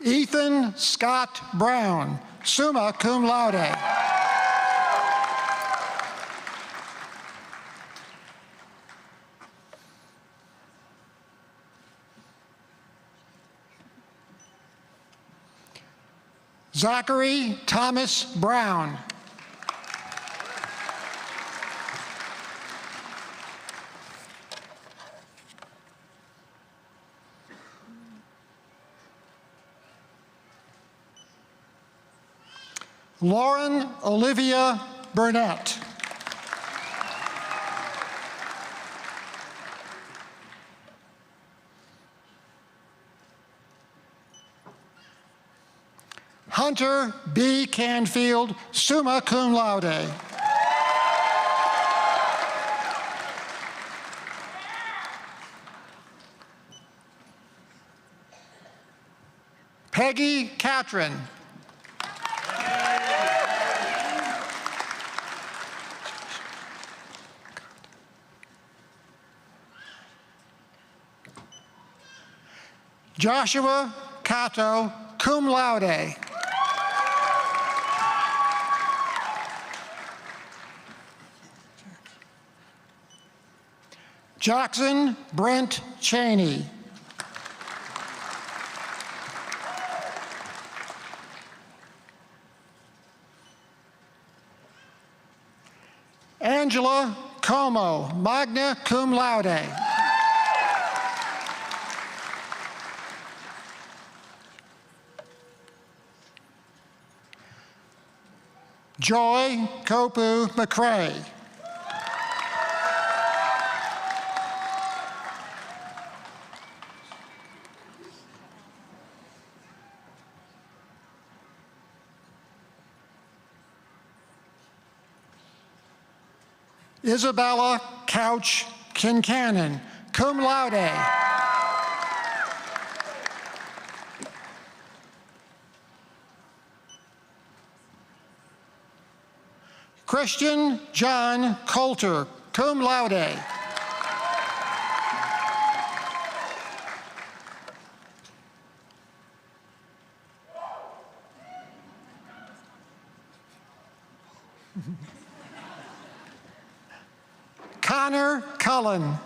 Ethan Scott Brown, summa cum laude. Zachary Thomas Brown. Lauren Olivia Burnett. Hunter B. Canfield, summa cum laude. Peggy Catron. Joshua Cato, cum laude. Jackson Brent Cheney. Angela Como, magna cum laude. Joy Kopu McCrae. Isabella Couch Kincannon, cum laude. Christian John Coulter, cum laude. Connor Cullen.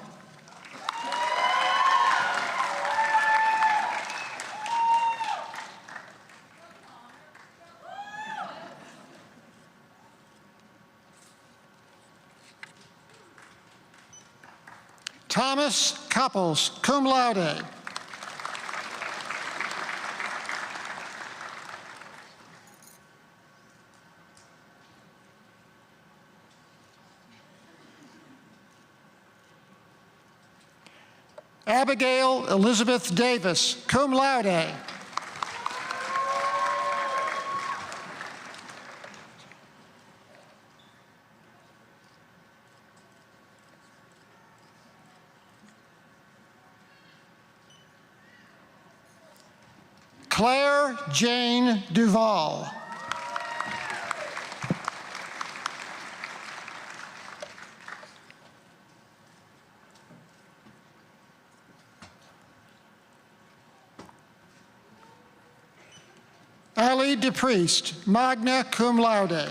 Thomas Couples, cum laude. Abigail Elizabeth Davis, cum laude. Claire Jane Duval. Ali DePriest, magna cum laude.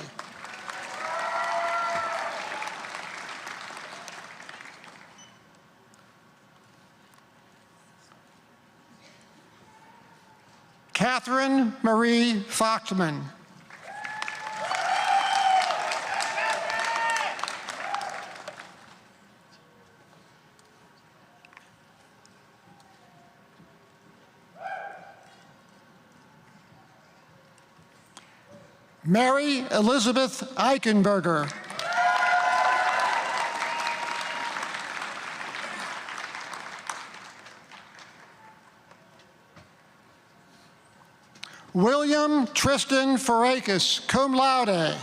Catherine Marie Fochtman. Mary Elizabeth Eichenberger. William Tristan Farakis, cum laude.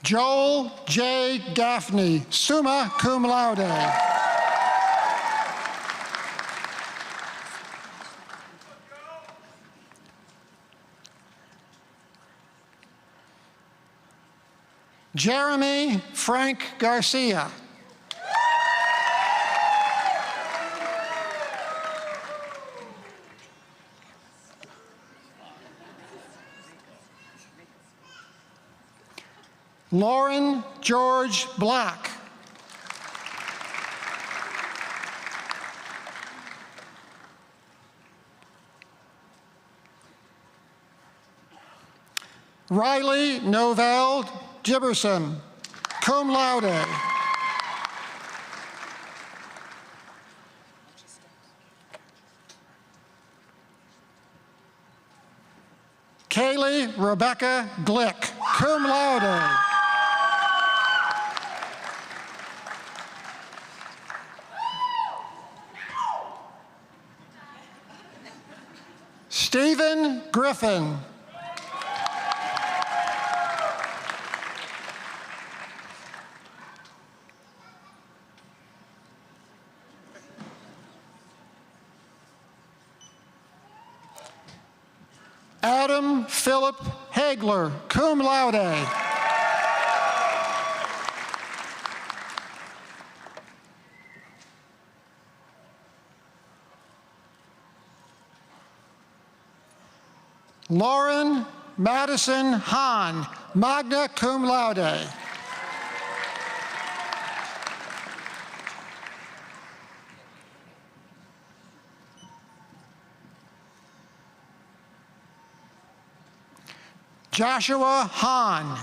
Joel J. Gaffney, summa cum laude. Jeremy Frank Garcia. Lauren George Black. Riley Novell Gibberson, cum laude. Kaylee Rebecca Glick, cum laude. Stephen Griffin. Adam Philip Hagler, cum laude. Lauren Madison Hahn, magna cum laude. Joshua Hahn.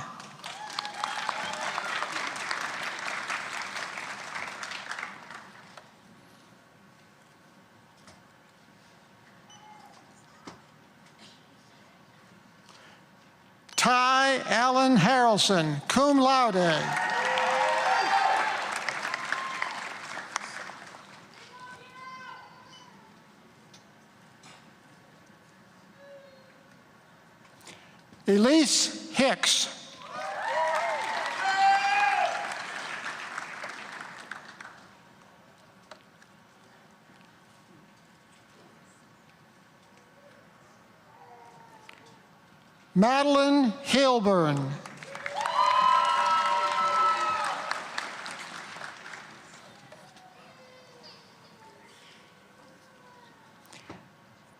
Ty Allen Harrelson, cum laude. Elise Hicks. Madeline Hilburn.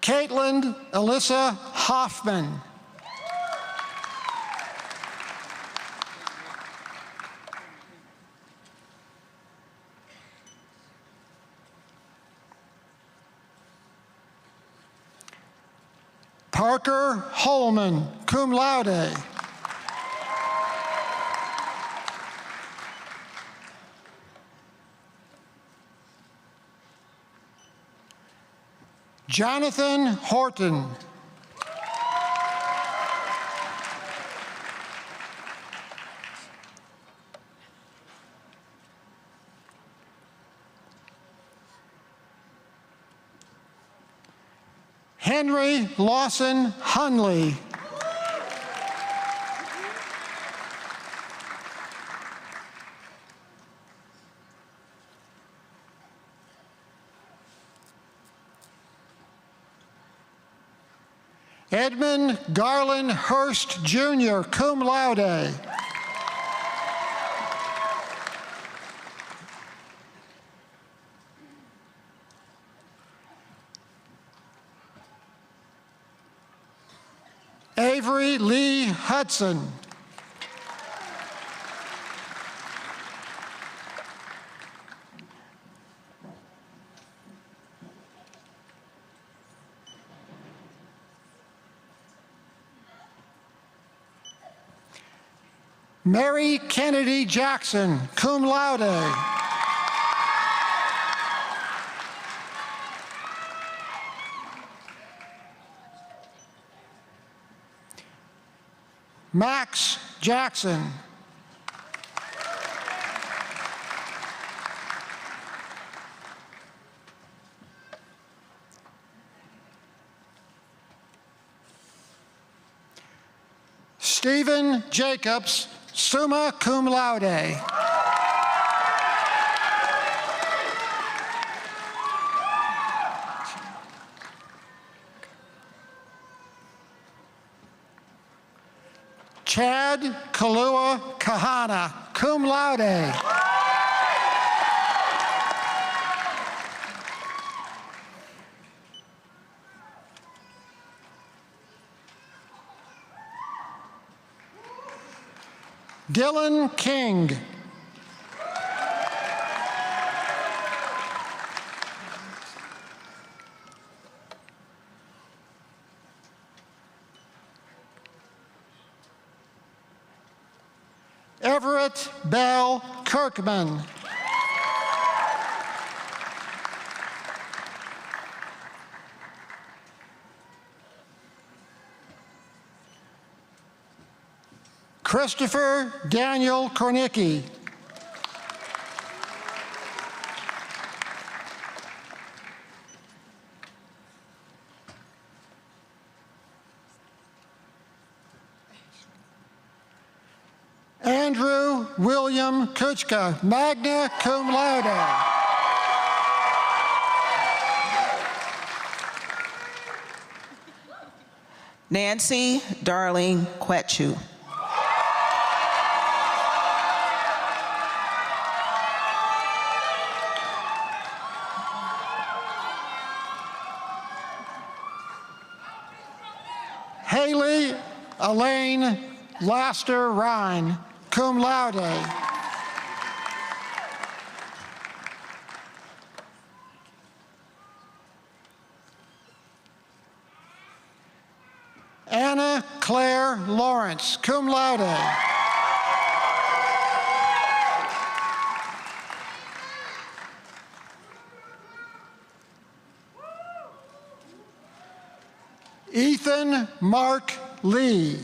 Caitlin Alyssa Hoffman. Parker Holman, cum laude. Jonathan Horton. Henry Lawson Hunley. Edmund Garland Hurst, Jr., cum laude. Avery Lee Hudson. Mary Kennedy Jackson, cum laude. Max Jackson. Stephen Jacobs, summa cum laude. Chad Kalua Kahana, cum laude. Dylan King. Everett Bell Kirkman. Christopher Daniel Kornicki. Andrew William Kuchka, magna cum laude. Nancy Darling Quetchu. Haley Elaine Laster Rhine, cum laude. Anna Claire Lawrence, cum laude. Ethan Mark Lee.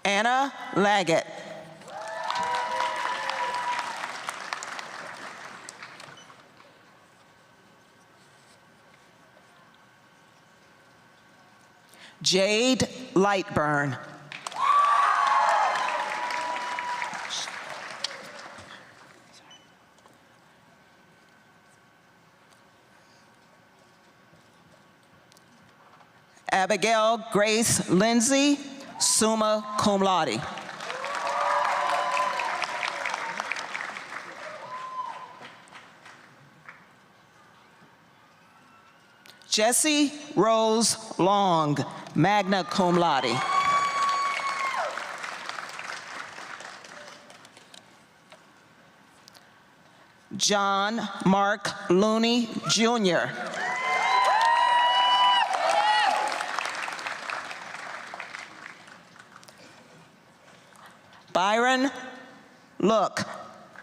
Anna Laggett. Jade Lightburn. Abigail Grace Lindsay, summa cum laude. Jessie Rose Long, magna cum laude. John Mark Looney, Jr. Byron Look,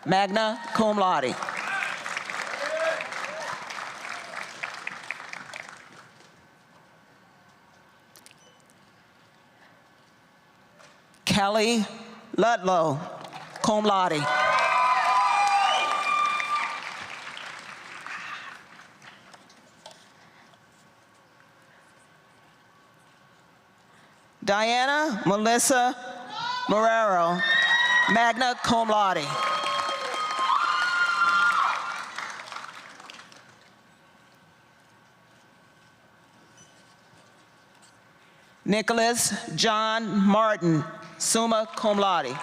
magna cum laude. Kelly Ludlow, cum laude. Diana Melissa Marrero, magna cum laude. Nicholas John Martin, summa cum laude.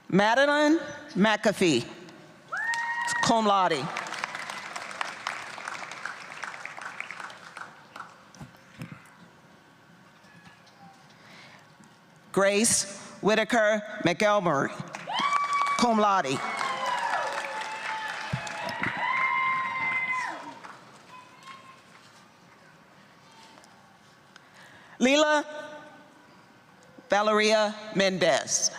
Madeline McAfee, cum laude. Grace Whitaker McElmurray, cum laude. Lila Valeria Mendez.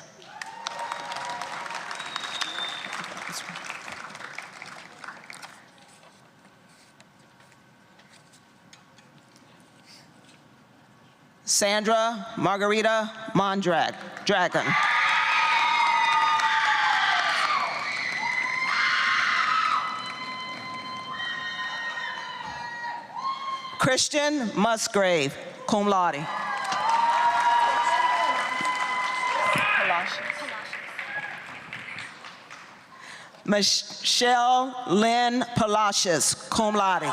Sandra Margarita Mondragon. Christian Musgrave, cum laude. Michelle Lynn Palacios, cum laude.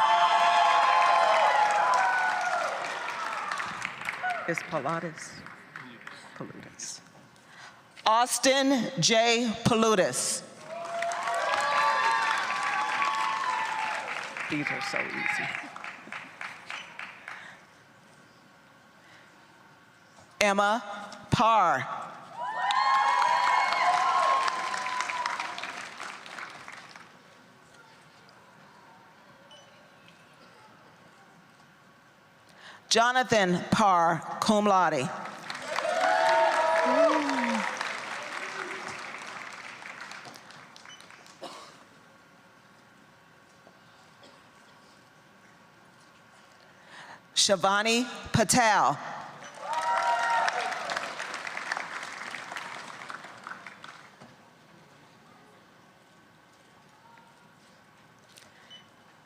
Is Paludas? Paludas. Austin J. Paludas. These are so easy. Emma Parr. Jonathan Parr, cum laude. Shavani Patel.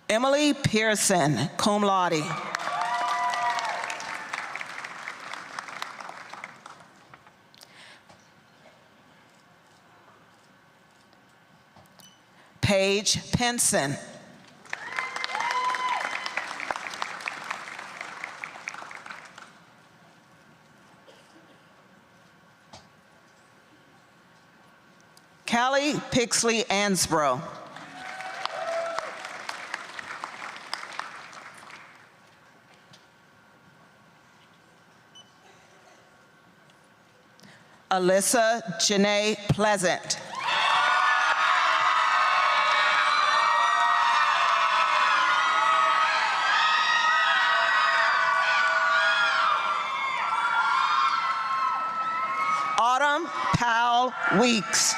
Emily Pearson, cum laude. Paige Penson. Callie Pixley Ansbro. Alyssa Janae Pleasant. Autumn Powell Weeks.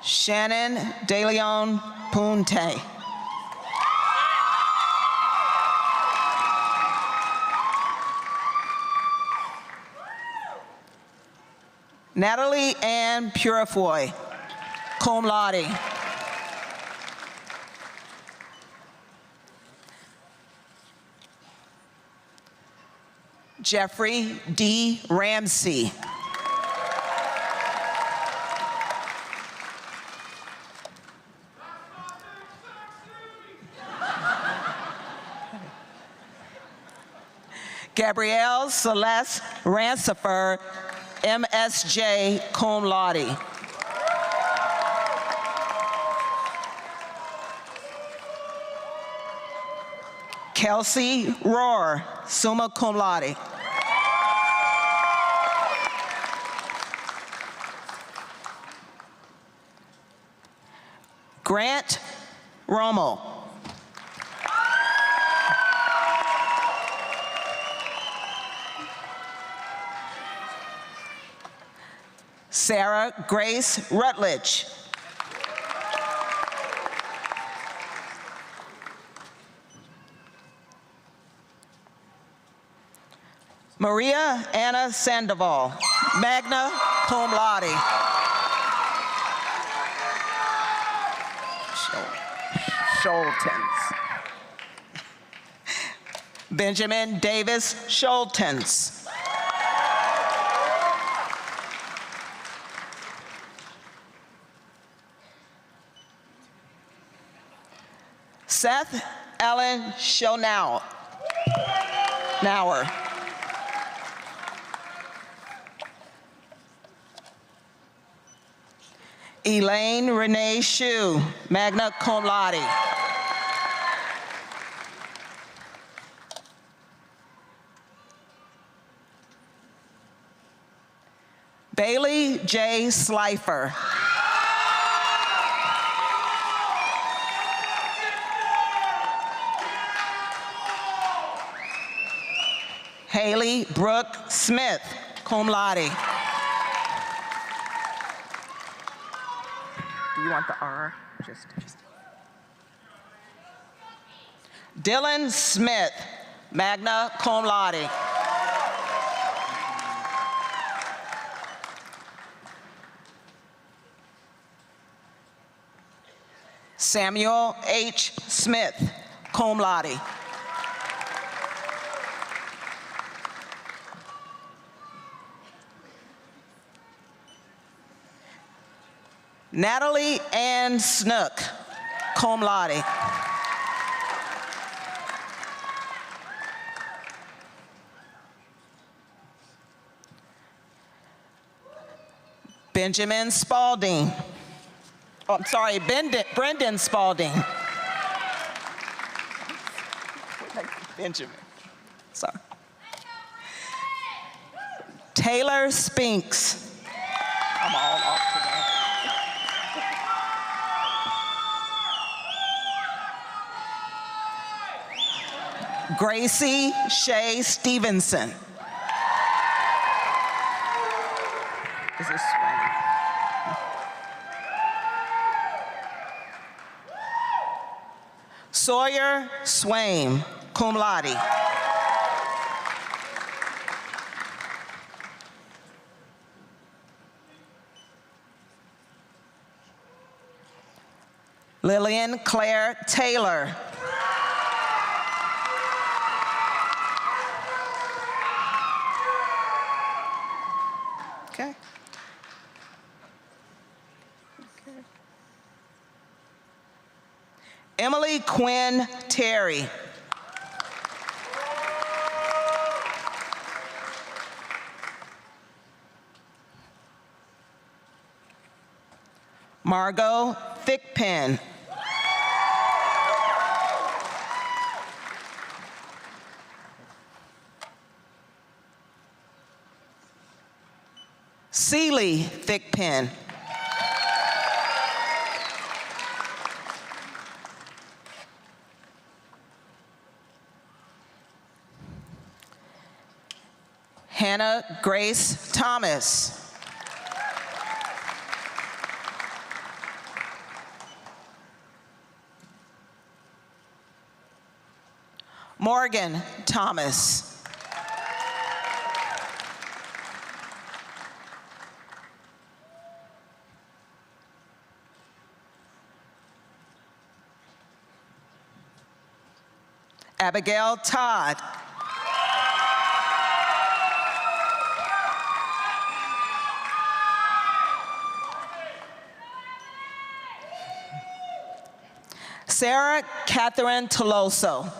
Shannon DeLeon Punte. Natalie Ann Purifoy, cum laude. Jeffrey D. Ramsey. Gabrielle Celeste Rancifer, MSJ, cum laude. Kelsey Rohr, summa cum laude. Grant Rommel. Sarah Grace Rutledge. Maria Anna Sandoval, magna cum laude. Scholtens. Benjamin Davis Scholtens. Seth Allen Schonauer. Elaine Renee Shue, magna cum laude. Bailey J. Slifer. Haley Brooke Smith, cum laude. Do you want the R? Just. Dylan Smith, magna cum laude. Samuel H. Smith, cum laude. Natalie Ann Snook, cum laude. Benjamin Spalding. Oh, I'm sorry, Brendan Spalding. Benjamin, sorry. Taylor Spinks. I'm all off today. Gracie Shea Stevenson. Is this Swain? Sawyer Swain, cum laude. Lillian Claire Taylor. Okay. Emily Quinn Terry. Margot Thickpen. Celie Thickpen. Hannah Grace Thomas. Morgan Thomas. Abigail Todd. Sarah Catherine Toloso.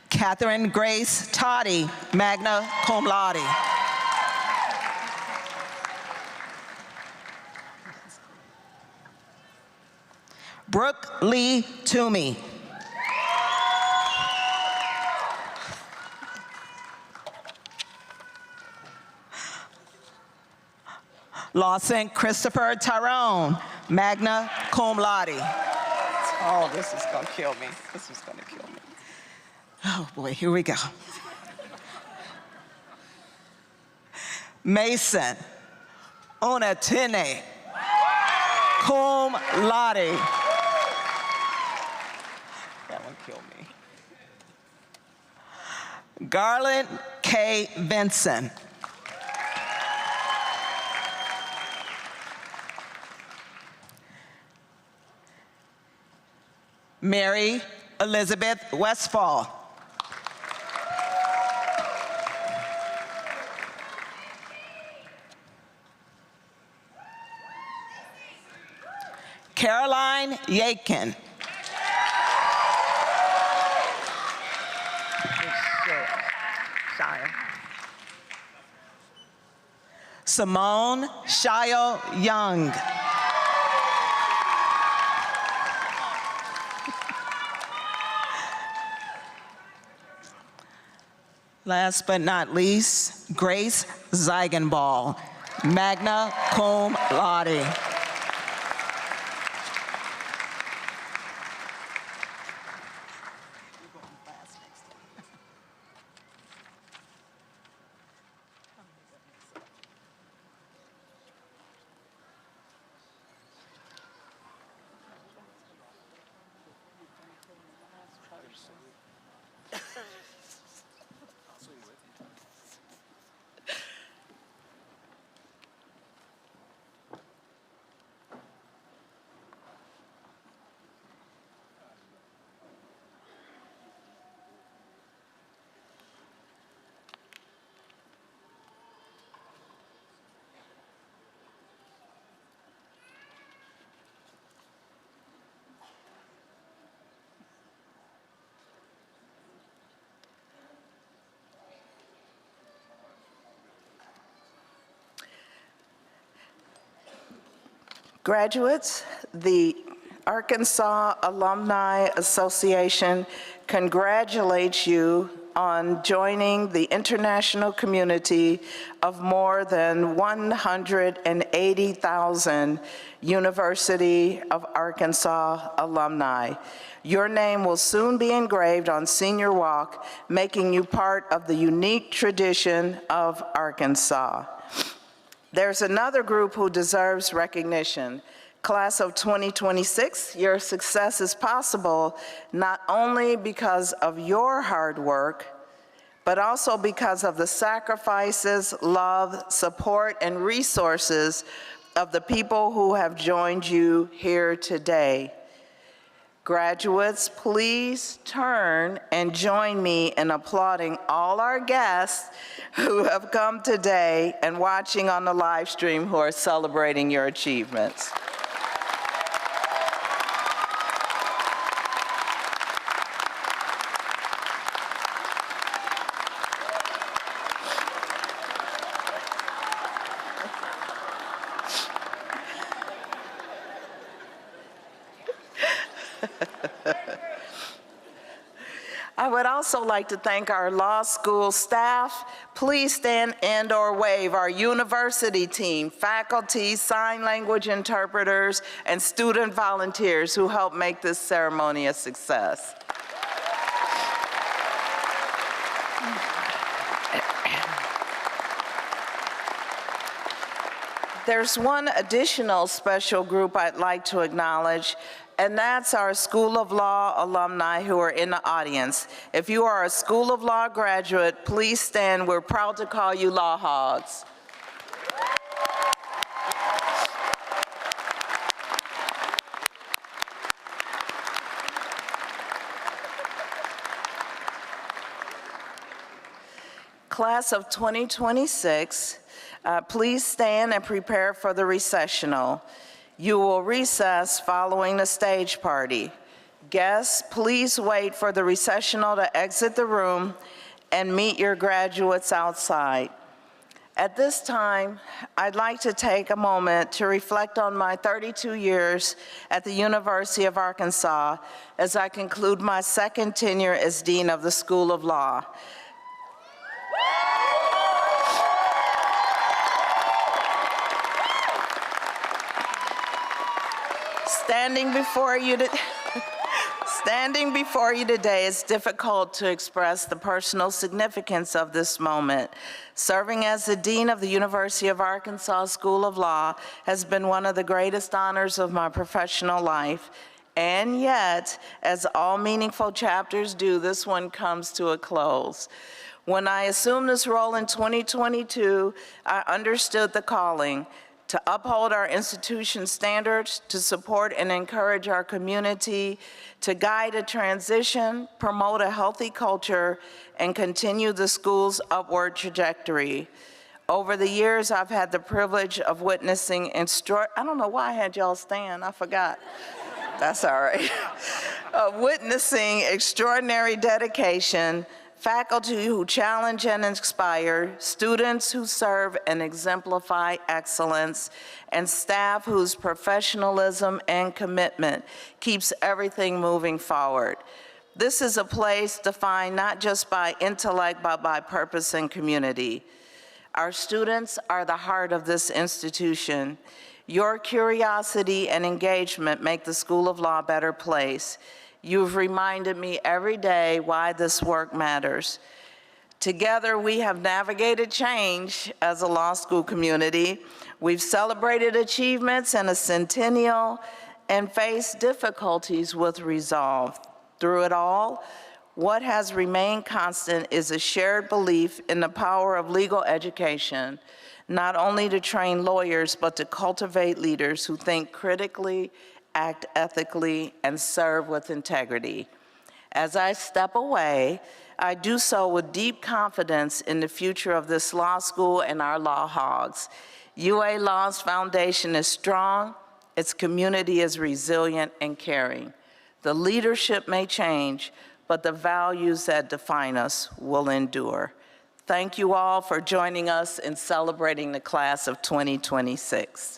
Catherine Grace Toddy, magna cum laude. Brooke Lee Toomey. Lawson Christopher Tyrone, magna cum laude. Oh, this is gonna kill me. This is gonna kill me. Oh boy, here we go. Mason Onatine, cum laude. That one killed me. Garland K. Vinson. Mary Elizabeth Westfall. Caroline Yakin. Simone Shayo Young. Last but not least, Grace Zeigenball, magna cum laude. Graduates, the Arkansas Alumni Association congratulates you on joining the international community of more than 180,000 University of Arkansas alumni. Your name will soon be engraved on Senior Walk, making you part of the unique tradition of Arkansas. There's another group who deserves recognition. Class of 2026, your success is possible not only because of your hard work, but also because of the sacrifices, love, support, and resources of the people who have joined you here today. Graduates, please turn and join me in applauding all our guests who have come today and watching on the live stream who are celebrating your achievements. I would also like to thank our law school staff. Please stand and/or wave. Our university team, faculty, sign language interpreters, and student volunteers who helped make this ceremony a success. There's one additional special group I'd like to acknowledge, and that's our School of Law alumni who are in the audience. If you are a School of Law graduate, please stand. We're proud to call you Law Hogs. Class of 2026, please stand and prepare for the recessional. You will recess following the stage party. Guests, please wait for the recessional to exit the room and meet your graduates outside. At this time, I'd like to take a moment to reflect on my 32 years at the University of Arkansas as I conclude my second tenure as Dean of the School of Law. Standing before you today, it's difficult to express the personal significance of this moment. Serving as the Dean of the University of Arkansas School of Law has been one of the greatest honors of my professional life. And yet, as all meaningful chapters do, this one comes to a close. When I assumed this role in 2022, I understood the calling to uphold our institution's standards, to support and encourage our community, to guide a transition, promote a healthy culture, and continue the school's upward trajectory. Over the years, I've had the privilege of witnessing I don't know why I had y'all stand, I forgot. That's all right. Witnessing extraordinary dedication, faculty who challenge and inspire, students who serve and exemplify excellence, and staff whose professionalism and commitment keeps everything moving forward. This is a place defined not just by intellect, but by purpose and community. Our students are the heart of this institution. Your curiosity and engagement make the School of Law a better place. You've reminded me every day why this work matters. Together, we have navigated change as a law school community. We've celebrated achievements in a centennial and faced difficulties with resolve. Through it all, what has remained constant is a shared belief in the power of legal education, not only to train lawyers, but to cultivate leaders who think critically, act ethically, and serve with integrity. As I step away, I do so with deep confidence in the future of this law school and our law hogs. UA Law's foundation is strong, its community is resilient and caring. The leadership may change, but the values that define us will endure. Thank you all for joining us in celebrating the class of 2026.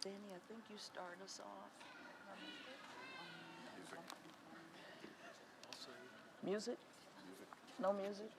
Danny, I think you start us off. Music? No music?